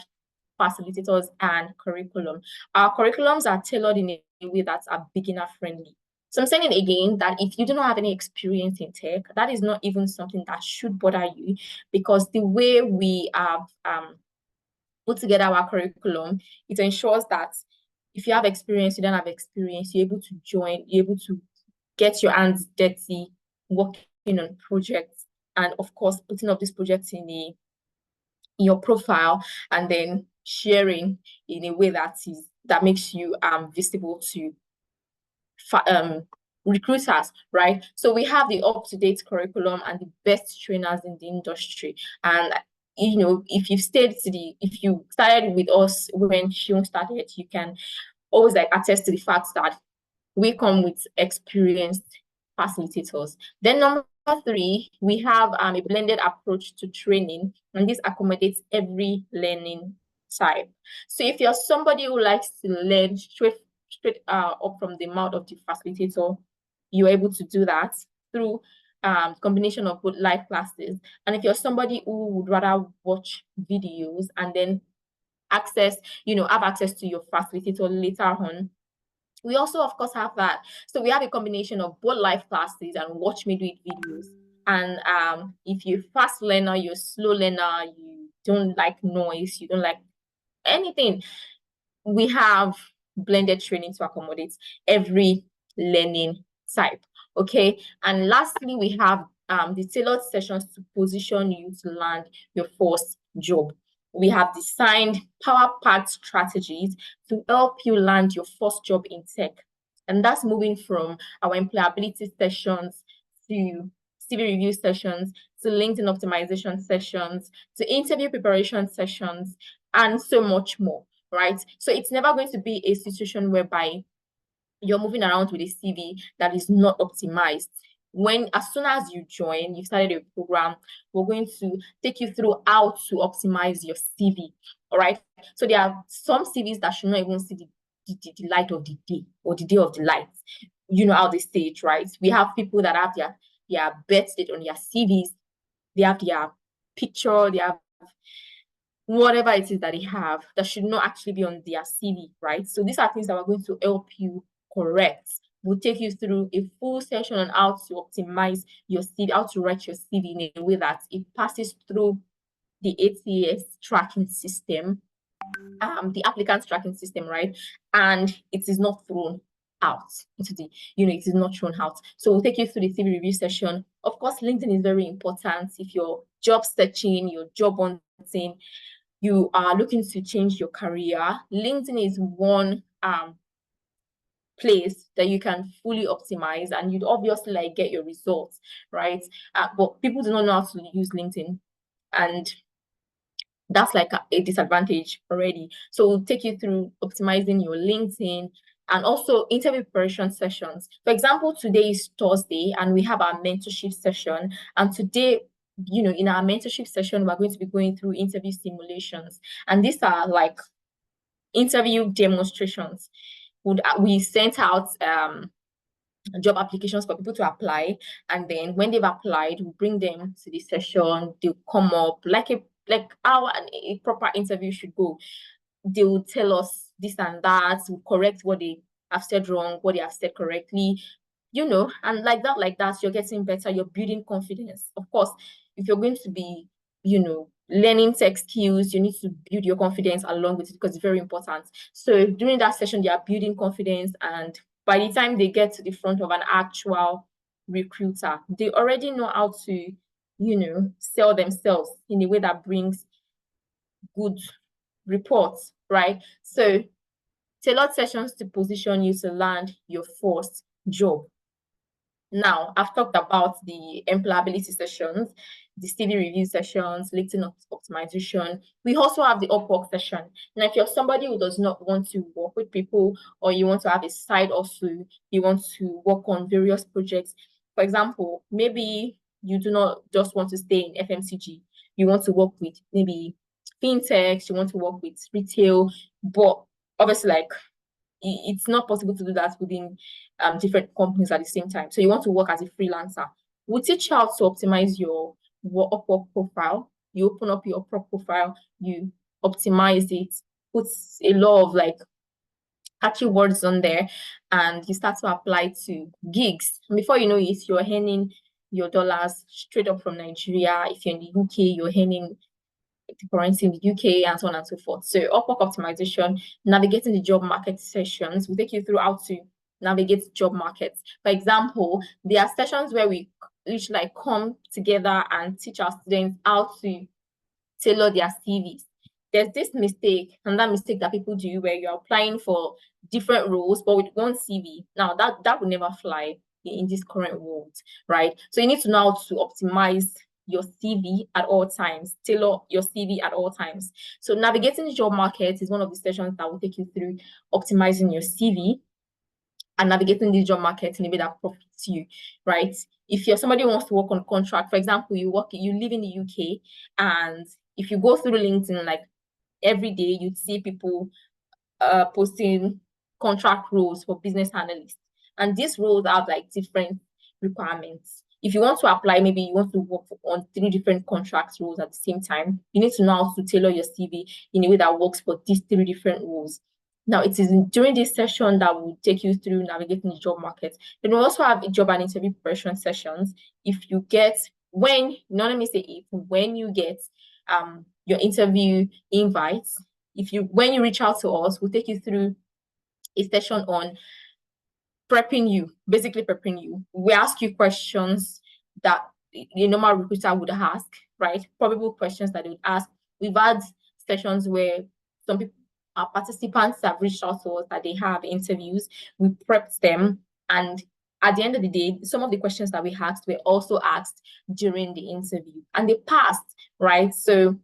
facilitators and curriculum. Our curriculums are tailored in a way that's beginner friendly. So I'm saying it again, that if you do not have any experience in tech, that is not even something that should bother you, because the way we have put together our curriculum, it ensures that if you have experience, you don't have experience, you're able to join, you're able to get your hands dirty, working on projects, and of course, putting up these projects in your profile, and then sharing in a way that makes you visible to recruiters, right? So we have the up-to-date curriculum and the best trainers in the industry. And if you started with us when Shion started, you can always attest to the fact that we come with experienced facilitators. Then number three, we have a blended approach to training, and this accommodates every learning type. So if you're somebody who likes to learn straight up from the mouth of the facilitator, you're able to do that through combination of both live classes. And if you're somebody who would rather watch videos and then have access to your facilitator later on, we also, of course, have that. So we have a combination of both live classes and watch me do it videos. And if you're a fast learner, you're a slow learner, you don't like noise, you don't like anything, we have blended training to accommodate every learning type. Okay. And lastly, we have the tailored sessions to position you to land your first job. We have designed power-packed strategies to help you land your first job in tech. And that's moving from our employability sessions to CV review sessions, to LinkedIn optimization sessions, to interview preparation sessions, and so much more, right? So it's never going to be a situation whereby you're moving around with a CV that is not optimized. As soon as you join, you've started a program, we're going to take you through how to optimize your CV. All right. So there are some CVs that should not even see the light of the day, or the day of the light. You know how they say it, right? We have people that have their birth date on their CVs, they have their picture, they have whatever it is that they have that should not actually be on their CV, right? So these are things that we're going to help you correct. We'll take you through a full session on how to optimize your CV, how to write your CV in a way that it passes through the ATS tracking system, the applicant's tracking system, right? And it is not thrown out into the, it is not thrown out. So we'll take you through the CV review session. Of course, LinkedIn is very important. If you're job searching, you're job hunting, you are looking to change your career, LinkedIn is one place that you can fully optimize, and you'd obviously like get your results, right? But people do not know how to use LinkedIn, and that's like a disadvantage already. So we'll take you through optimizing your LinkedIn and also interview preparation sessions. For example, today is Thursday and we have our mentorship session. And today, in our mentorship session, we're going to be going through interview simulations. And these are like interview demonstrations. We sent out job applications for people to apply, and then when they've applied, we bring them to the session. They'll come up like how a proper interview should go. They will tell us this and that, we'll correct what they have said wrong, what they have said correctly, and like that, you're getting better, you're building confidence. Of course, if you're going to be, learning tech skills, you need to build your confidence along with it because it's very important. So during that session, they are building confidence, and by the time they get to the front of an actual recruiter, they already know how to, sell themselves in a way that brings good reports, right? So tailored sessions to position you to land your first job. Now, I've talked about the employability sessions, the CV review sessions, LinkedIn optimization. We also have the Upwork session. Now, if you're somebody who does not want to work with people, or you want to have a side hustle, you want to work on various projects. For example, maybe you do not just want to stay in FMCG. You want to work with maybe fintechs, you want to work with retail, but obviously, like, it's not possible to do that within different companies at the same time. So you want to work as a freelancer. We'll teach you how to optimize your Upwork profile. You open up your Upwork profile, you optimize it, put a lot of like catchy words on there, and you start to apply to gigs. And before you know it, you're earning your dollars straight up from Nigeria. If you're in the UK, you're earning the currency in the UK, and so on and so forth. So Upwork optimization, navigating the job market sessions. We'll take you through how to navigate job markets. For example, there are sessions where we literally like come together and teach our students how to tailor their CVs. There's this mistake, and that mistake that people do where you're applying for different roles, but with one CV. Now that would never fly in this current world, right? So you need to know how to optimize your CV at all times, tailor your CV at all times. So navigating the job market is one of the sessions that will take you through optimizing your CV and navigating the job market in a way that profits you, right? If you're somebody who wants to work on contract, for example, you live in the UK, and if you go through LinkedIn, like every day, you'd see people posting contract roles for business analysts, and these roles have like different requirements. If you want to apply, maybe you want to work on 3 different contract roles at the same time, you need to know how to tailor your CV in a way that works for these 3 different roles. Now, it is during this session that will take you through navigating the job market. Then we also have job and interview preparation sessions. If you get, when you get your interview invites, when you reach out to us, we'll take you through a session on basically prepping you. We ask you questions that a normal recruiter would ask, right? Probable questions that they would ask. We've had sessions where some people, our participants have reached out to us that they have interviews. We prepped them, and at the end of the day, some of the questions that we asked were also asked during the interview, and they passed, right? So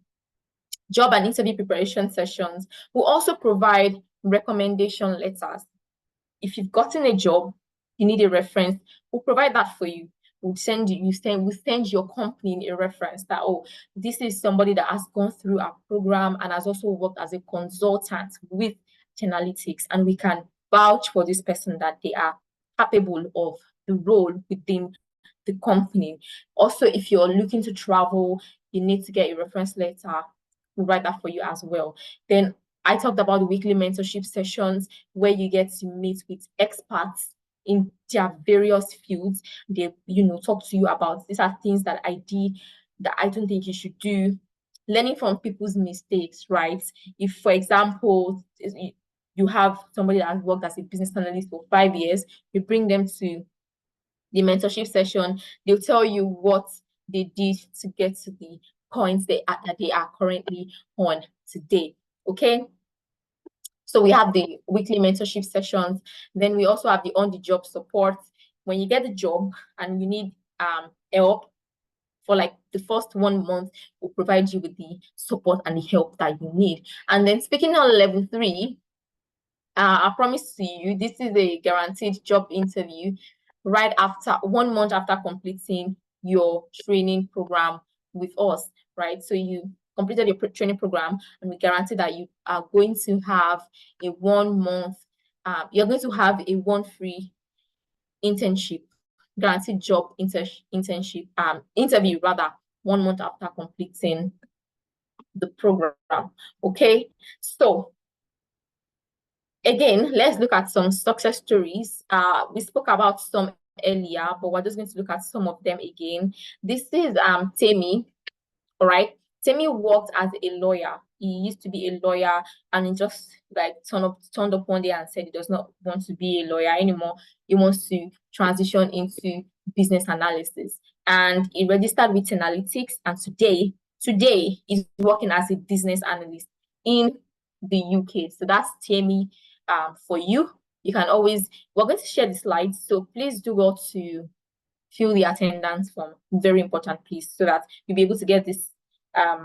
job and interview preparation sessions will also provide recommendation letters. If you've gotten a job, you need a reference, we'll provide that for you. We'll send your company a reference that, oh, this is somebody that has gone through our program and has also worked as a consultant with Analytics, and we can vouch for this person that they are capable of the role within the company. Also, if you're looking to travel, you need to get a reference letter. We'll write that for you as well. Then I talked about the weekly mentorship sessions where you get to meet with experts in their various fields. They, talk to you about, these are things that I did that I don't think you should do. Learning from people's mistakes, right? If, for example, you have somebody that has worked as a business analyst for 5 years, you bring them to the mentorship session, they'll tell you what they did to get to the points that they are currently on today. Okay, So we have the weekly mentorship sessions. Then we also have the on-the-job support. When you get the job and you need help for like the first 1 month, we'll provide you with the support and the help that you need. And then speaking on level 3, I promise to you, this is a guaranteed job interview right after 1 month after completing your training program with us, right? So you completed your training program, and we guarantee that you are going to have a 1 month, you're going to have a 1 free internship, guaranteed job internship, interview rather, 1 month after completing the program. Okay, so again, let's look at some success stories. We spoke about some earlier, but we're just going to look at some of them again. This is Temi. All right, Temi worked as a lawyer. He used to be a lawyer, and he just like turned up one day and said he does not want to be a lawyer anymore. He wants to transition into business analysis, and he registered with Analytics, and today he's working as a business analyst in the UK. So that's Temi. For you, you can always, we're going to share the slides, so please do go to fill the attendance form. Very important, please, so that you'll be able to get this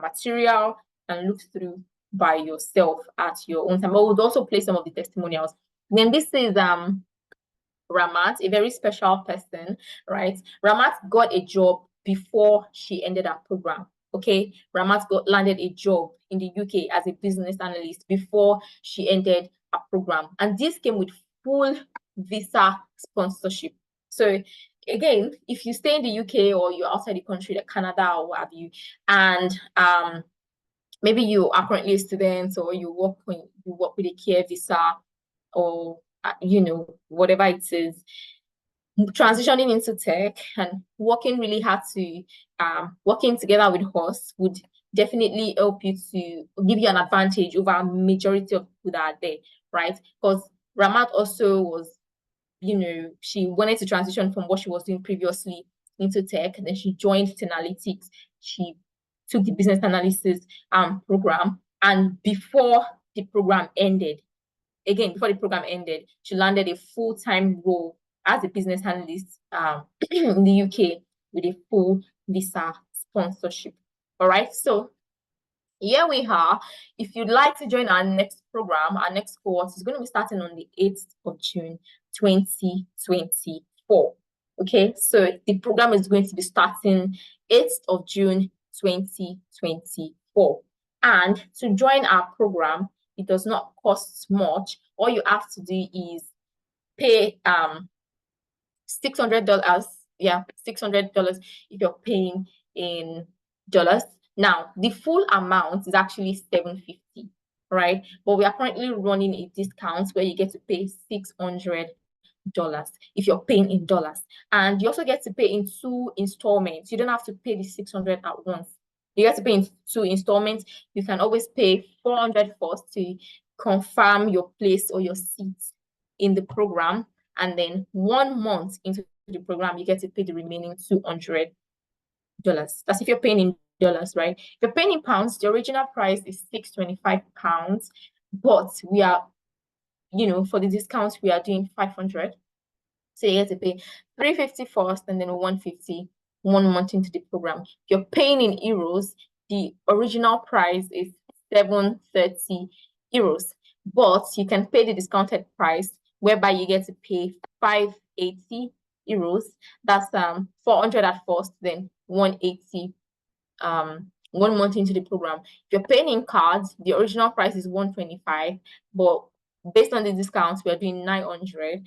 material and look through by yourself at your own time. But we'll also play some of the testimonials. Then this is Ramat, a very special person, right? Ramat got a job before she ended her program. Okay, Ramat landed a job in the UK as a business analyst before she ended a program, and this came with full visa sponsorship. So again, if you stay in the UK or you're outside the country, like Canada or what have you, and maybe you are currently a student, or you work with a care visa, or you know, whatever it is, transitioning into tech and working really hard to working together with us would definitely help you to give you an advantage over a majority of people that are there, right? Because Ramat also was, you know, she wanted to transition from what she was doing previously into tech, and then she joined Analytics. She took the business analysis program, and before the program ended, she landed a full-time role as a business analyst in the UK with a full visa sponsorship. All right, so here we are. If you'd like to join our next program, our next course is going to be starting on the 8th of June 2024. Okay, so the program is going to be starting 8th of June 2024. And to join our program, it does not cost much. All you have to do is pay $600. Yeah, $600 if you're paying in dollars. Now, the full amount is actually $750, right? But we are currently running a discount where you get to pay $600 if you're paying in dollars. And you also get to pay in 2 installments. You don't have to pay the $600 at once. You get to pay in 2 installments. You can always pay $400 first to confirm your place or your seat in the program. And then 1 month into the program, you get to pay the remaining $200. That's if you're paying in dollars, right? If you're paying in pounds, the original price is £625, but we are, you know, for the discount, we are doing 500. So you get to pay 350 first and then 150 1 month into the program. If you're paying in euros, the original price is 730 euros, but you can pay the discounted price, whereby you get to pay 580 euros. That's 400 at first, then 180 1 month into the program. If you're paying in cards, the original price is 125, but based on the discounts, we are doing 900.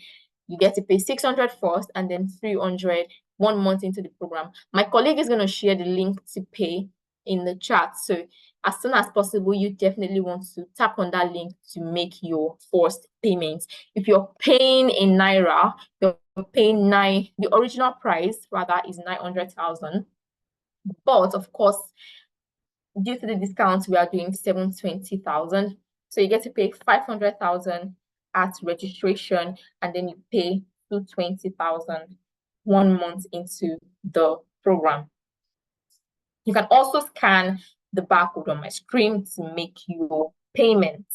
You get to pay 600 first and then 300 1 month into the program. My colleague is going to share the link to pay in the chat. So as soon as possible, you definitely want to tap on that link to make your first payment. If you're paying in Naira, you're paying the original price rather is 900,000. But of course, due to the discounts, we are doing 720,000. So you get to pay 500,000 at registration, and then you pay 220,000 1 month into the program. You can also scan the barcode on my screen to make your payment.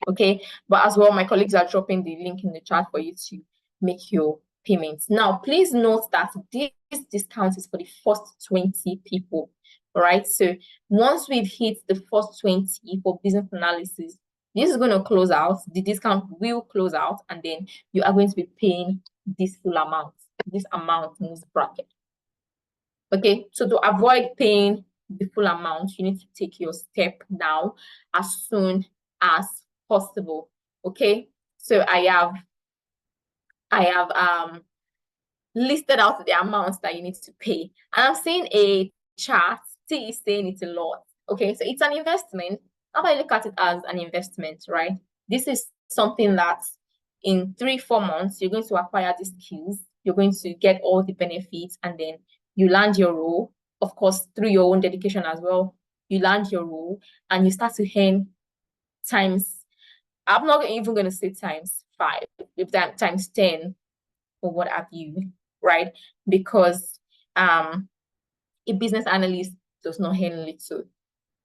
Okay, but as well, my colleagues are dropping the link in the chat for you to make your payments. Now, please note that this discount is for the first 20 people. All right, so once we've hit the first 20 for business analysis, this is going to close out. The discount will close out, and then you are going to be paying this full amount, this amount in this bracket. Okay, so to avoid paying the full amount, you need to take your step now as soon as possible. Okay, so I have listed out the amounts that you need to pay, and I'm seeing a chart. T is saying it's a lot. Okay, so it's an investment. How about you look at it as an investment, right? This is something that in 3-4 months you're going to acquire the skills, you're going to get all the benefits, and then you land your role, of course, through your own dedication as well. You land your role and you start to earn times, I'm not even going to say times 5, if that times 10 or what have you, right? Because a business analyst does not earn little.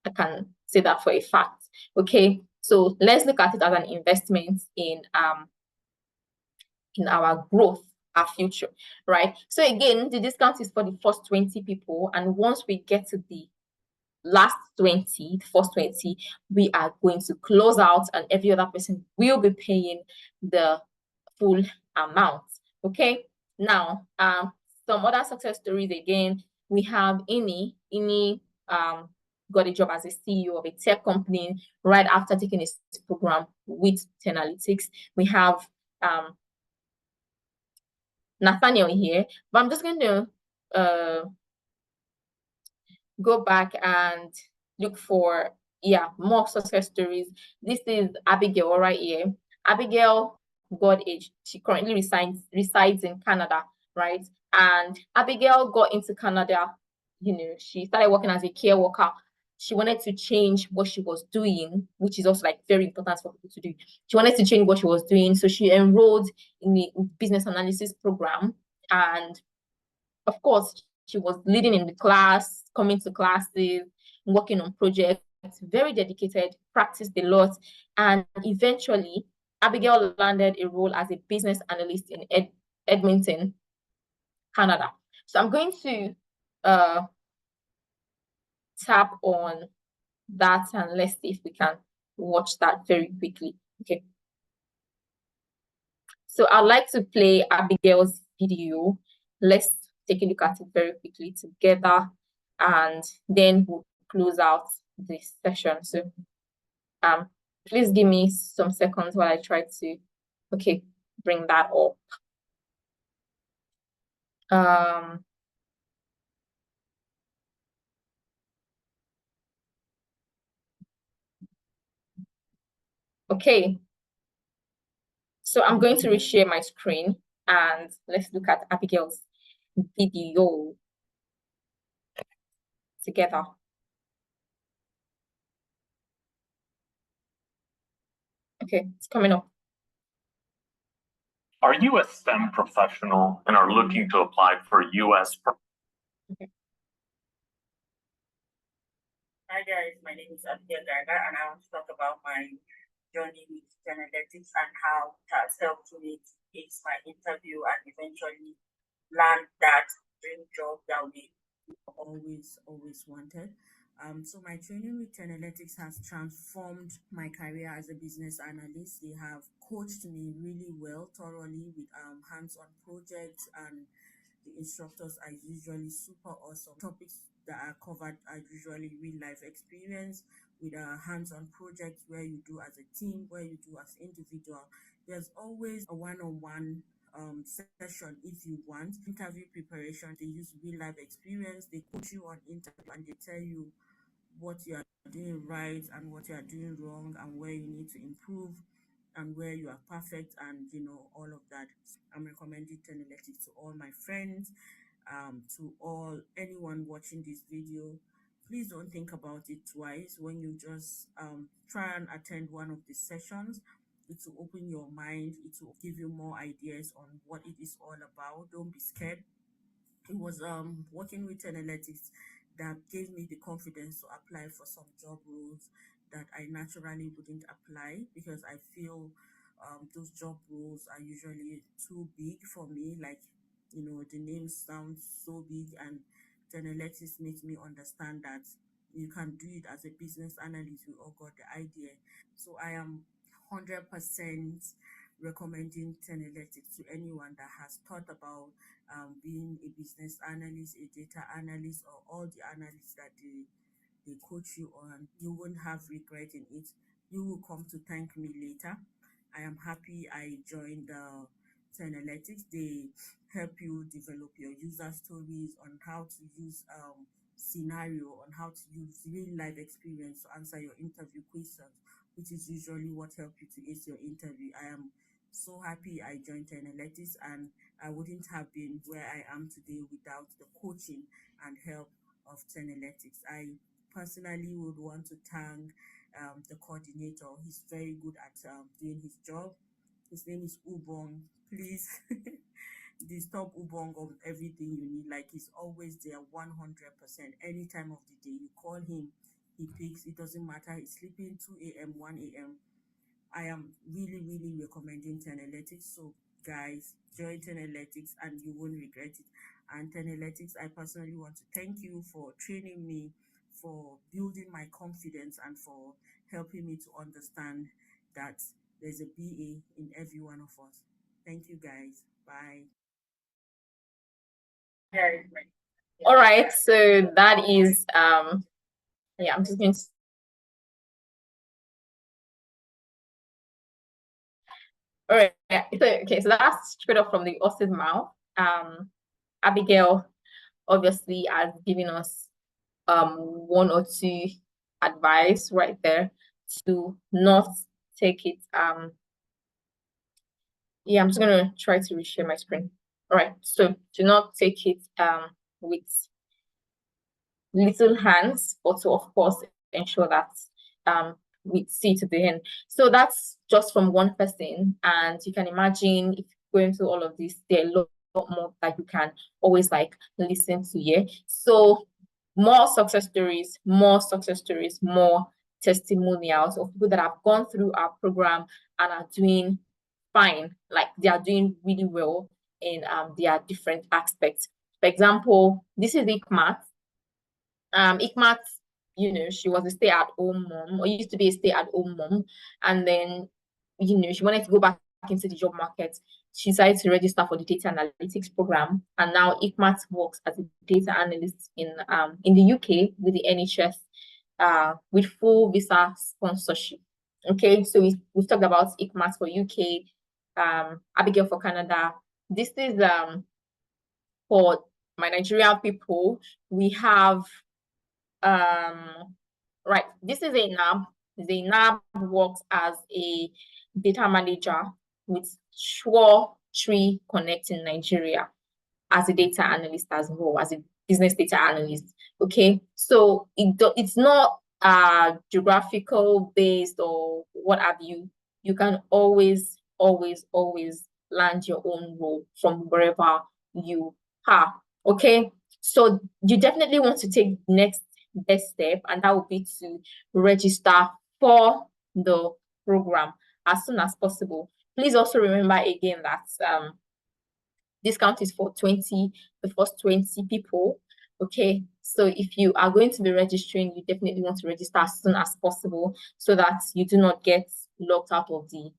I can say that for a fact. Okay, so let's look at it as an investment in our growth, our future, right? So again, the discount is for the first 20 people, and once we get to the last 20, the first 20, we are going to close out, and every other person will be paying the full amount. Okay, now some other success stories. Again, we have Ini got a job as a CEO of a tech company right after taking his program with Tenalytics. We have Nathaniel here, but I'm just going to go back and look for more success stories. This is Abigail right here. Abigail got age. She currently resides in Canada, right? And Abigail got into Canada. She started working as a care worker. She wanted to change what she was doing, which is also like very important for people to do. She wanted to change what she was doing, so she enrolled in the business analysis program, and of course, she was leading in the class, coming to classes, working on projects, very dedicated, practiced a lot, and eventually Abigail landed a role as a business analyst in Edmonton, Canada. So I'm going to tap on that and let's see if we can watch that very quickly. Okay. So I'd like to play Abigail's video. Let's take a look at it very quickly together, and then we'll close out this session. So please give me some seconds while I try to bring that up. Okay, so I'm going to reshare my screen and let's look at Abigail's video together. Okay, it's coming up. Are you a STEM professional and are looking to apply for U.S. Okay. Hi guys, my name is Abigail Gaga and I want to talk about my journey with genetics and how it has helped me to ace my interview and eventually land that dream job that we always wanted. So my training with Genetics has transformed my career as a business analyst. They have coached me really well, thoroughly with hands-on projects, and the instructors are usually super awesome. Topics that are covered are usually real life experience with a hands-on project where you do as a team, where you do as individual. There's always a one-on-one session if you want. Interview preparation, they use real life experience, they coach you on interview and they tell you what you are doing right and what you are doing wrong and where you need to improve and where you are perfect and all of that. I'm recommending Tenalytics to all my friends, to anyone watching this video. Please don't think about it twice when you just try and attend one of the sessions. It will open your mind. It will give you more ideas on what it is all about. Don't be scared. It was working with Analytics that gave me the confidence to apply for some job roles that I naturally wouldn't apply because I feel those job roles are usually too big for me. Like, the name sounds so big, and Analytics makes me understand that you can do it as a business analyst. We all got the idea. So I am 100% recommending Analytics to anyone that has thought about being a business analyst, a data analyst, or all the analysts that they coach you on. You won't have regret in it. You will come to thank me later. I am happy I joined Analytics. They help you develop your user stories on how to use scenario, on how to use real life experience to answer your interview questions, which is usually what helps you to ace your interview. I am so happy I joined Analytics, and I wouldn't have been where I am today without the coaching and help of Analytics. I personally would want to thank the coordinator. He's very good at doing his job. His name is Ubong. Please disturb Ubong of everything you need. Like, he's always there 100%. Any time of the day, you call him, he picks. It doesn't matter. He's sleeping 2 a.m., 1 a.m. I am really, really recommending Analytics. So guys, join Analytics and you won't regret it. And Analytics, I personally want to thank you for training me, for building my confidence, and for helping me to understand that there's a BA in every one of us. Thank you guys. Bye. Very great. All right, so that is yeah, I'm just going to all right, yeah. So that's straight up from the horse's mouth. Abigail obviously has given us one or two advice right there to not take it. Yeah, I'm just gonna try to reshare my screen. All right, so do not take it with little hands, but to of course ensure that we see to the end. So that's just from one person, and you can imagine if going through all of this, there are a lot more that you can always like listen to. Yeah, so more success stories, more testimonials of people that have gone through our program and are doing fine, like they are doing really well in their different aspects. For example, this is Ikmat. Ikmat, she was a stay-at-home mom, or used to be a stay-at-home mom, and then she wanted to go back into the job market. She decided to register for the data analytics program, and now Ikmat works as a data analyst in the UK with the NHS with full visa sponsorship. Okay, so we've talked about Ikmat for UK, Abigail for Canada. This is for my Nigerian people. We have right, this is Zainab. Zainab works as a data manager with Sure Tree Connect in Nigeria as a data analyst as well, as a business data analyst. Okay, so it's not geographical based or what have you. You can always land your own role from wherever you are. Okay, so you definitely want to take the next best step, and that would be to register for the program as soon as possible. Please also remember again that discount is for the first 20 people. Okay, so if you are going to be registering, you definitely want to register as soon as possible so that you do not get locked out of the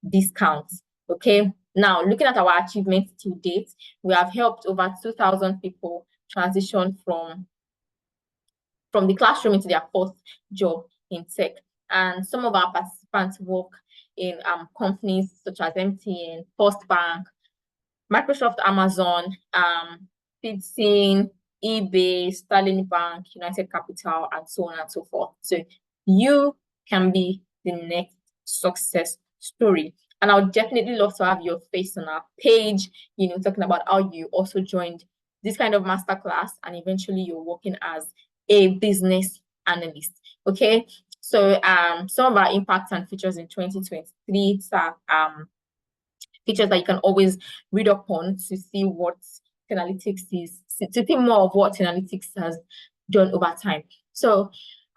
discount. Okay, now looking at our achievements to date, we have helped over 2,000 people transition from the classroom into their first job in tech. And some of our participants work in companies such as MTN, First Bank, Microsoft, Amazon, Fitsin, eBay, Sterling Bank, United Capital, and so on and so forth. So you can be the next success story. And I would definitely love to have your face on our page, talking about how you also joined this kind of masterclass and eventually you're working as a business analyst. Okay, so some of our impacts and features in 2023 are features that you can always read up on to see what analytics is, to think more of what analytics has done over time. So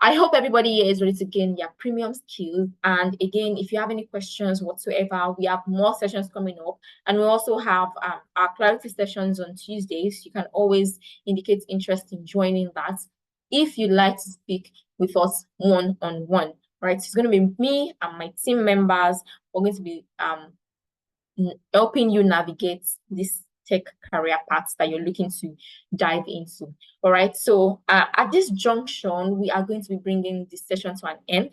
I hope everybody here is ready to gain their premium skills. And again, if you have any questions whatsoever, we have more sessions coming up. And we also have our clarity sessions on Tuesdays. You can always indicate interest in joining that if you'd like to speak with us one-on-one, right? It's going to be me and my team members. We're going to be helping you navigate this tech career paths that you're looking to dive into. All right, so at this junction, we are going to be bringing this session to an end.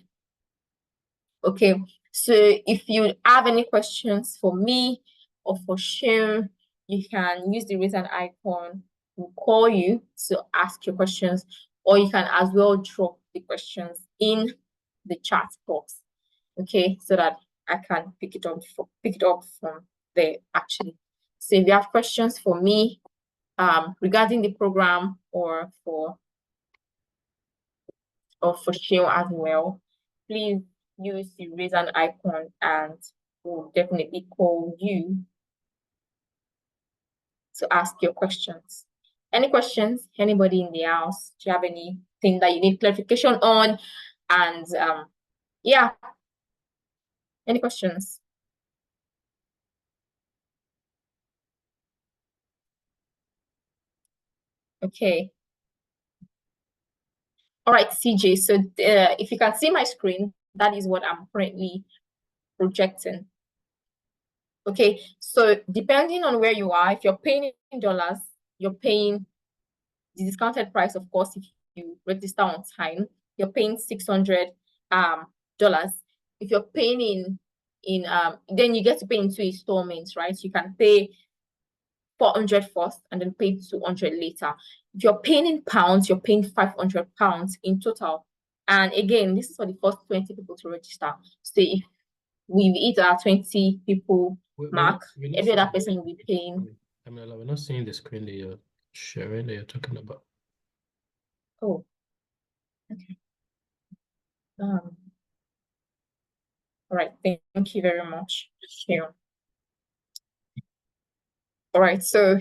Okay, so if you have any questions for me or for Shim, you can use the raise hand icon. We'll call you to ask your questions, or you can as well drop the questions in the chat box. Okay, so that I can pick it up from there actually. So if you have questions for me regarding the program or for Shil as well, please use the raise hand icon and we'll definitely call you to ask your questions. Any questions? Anybody in the house? Do you have anything that you need clarification on? And yeah, any questions? Okay. All right, CJ. So if you can see my screen, that is what I'm currently projecting. Okay, so depending on where you are, if you're paying in dollars, you're paying the discounted price, of course, if you register on time, you're paying $600. If you're paying then you get to pay in 2 installments, right? You can pay 400 first and then pay 200 later. If you're paying in pounds, you're paying 500 pounds in total. And again, this is for the first 20 people to register. So if we hit our 20 people mark, every other person will be paying. We're not seeing the screen that you're sharing, that you're talking about. Oh, okay. All right, thank you very much. Sure. All right, so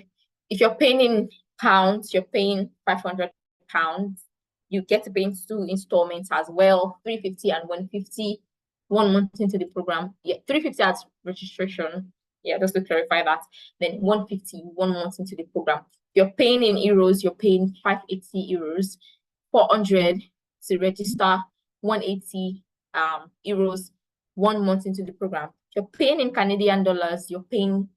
if you're paying in pounds, you're paying 500 pounds. You get to pay in 2 installments as well, 350 and 150, 1 month into the program. Yeah, 350 as registration. Yeah, just to clarify that. Then 150, 1 month into the program. If you're paying in euros, you're paying 580 euros, 400 to register, 180 euros, 1 month into the program. If you're paying in Canadian dollars, you're paying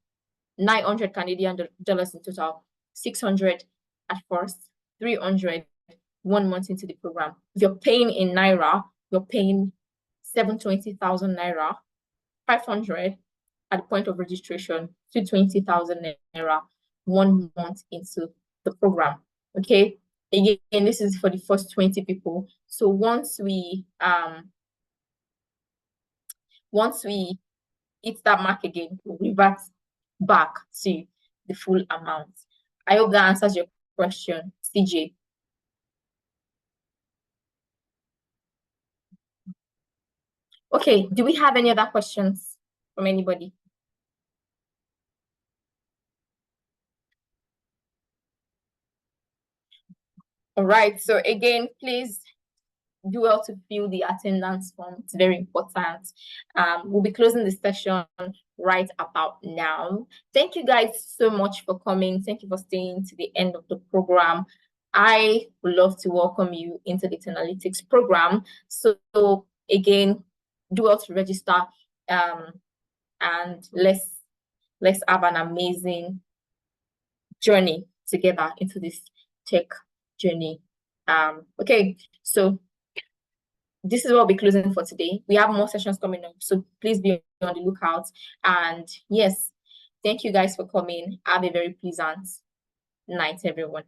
900 Canadian dollars in total, 600 at first, 300 1 month into the program. If you're paying in Naira, you're paying 720,000 Naira, 500 at the point of registration, 220,000 Naira, 1 month into the program. Okay, again, this is for the first 20 people. So once we hit that mark again, we'll revert back to the full amount. I hope that answers your question, CJ. Okay, do we have any other questions from anybody? All right, so again, please do well to fill the attendance form. It's very important. We'll be closing the session right about now. Thank you guys so much for coming. Thank you for staying to the end of the program. I would love to welcome you into the Analytics program. So again, do well to register and let's have an amazing journey together into this tech journey. Okay, so this is what we'll be closing for today. We have more sessions coming up, so please be on the lookout. And yes, thank you guys for coming. Have a very pleasant night, everyone.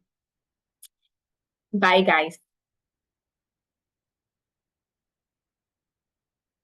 Bye, guys.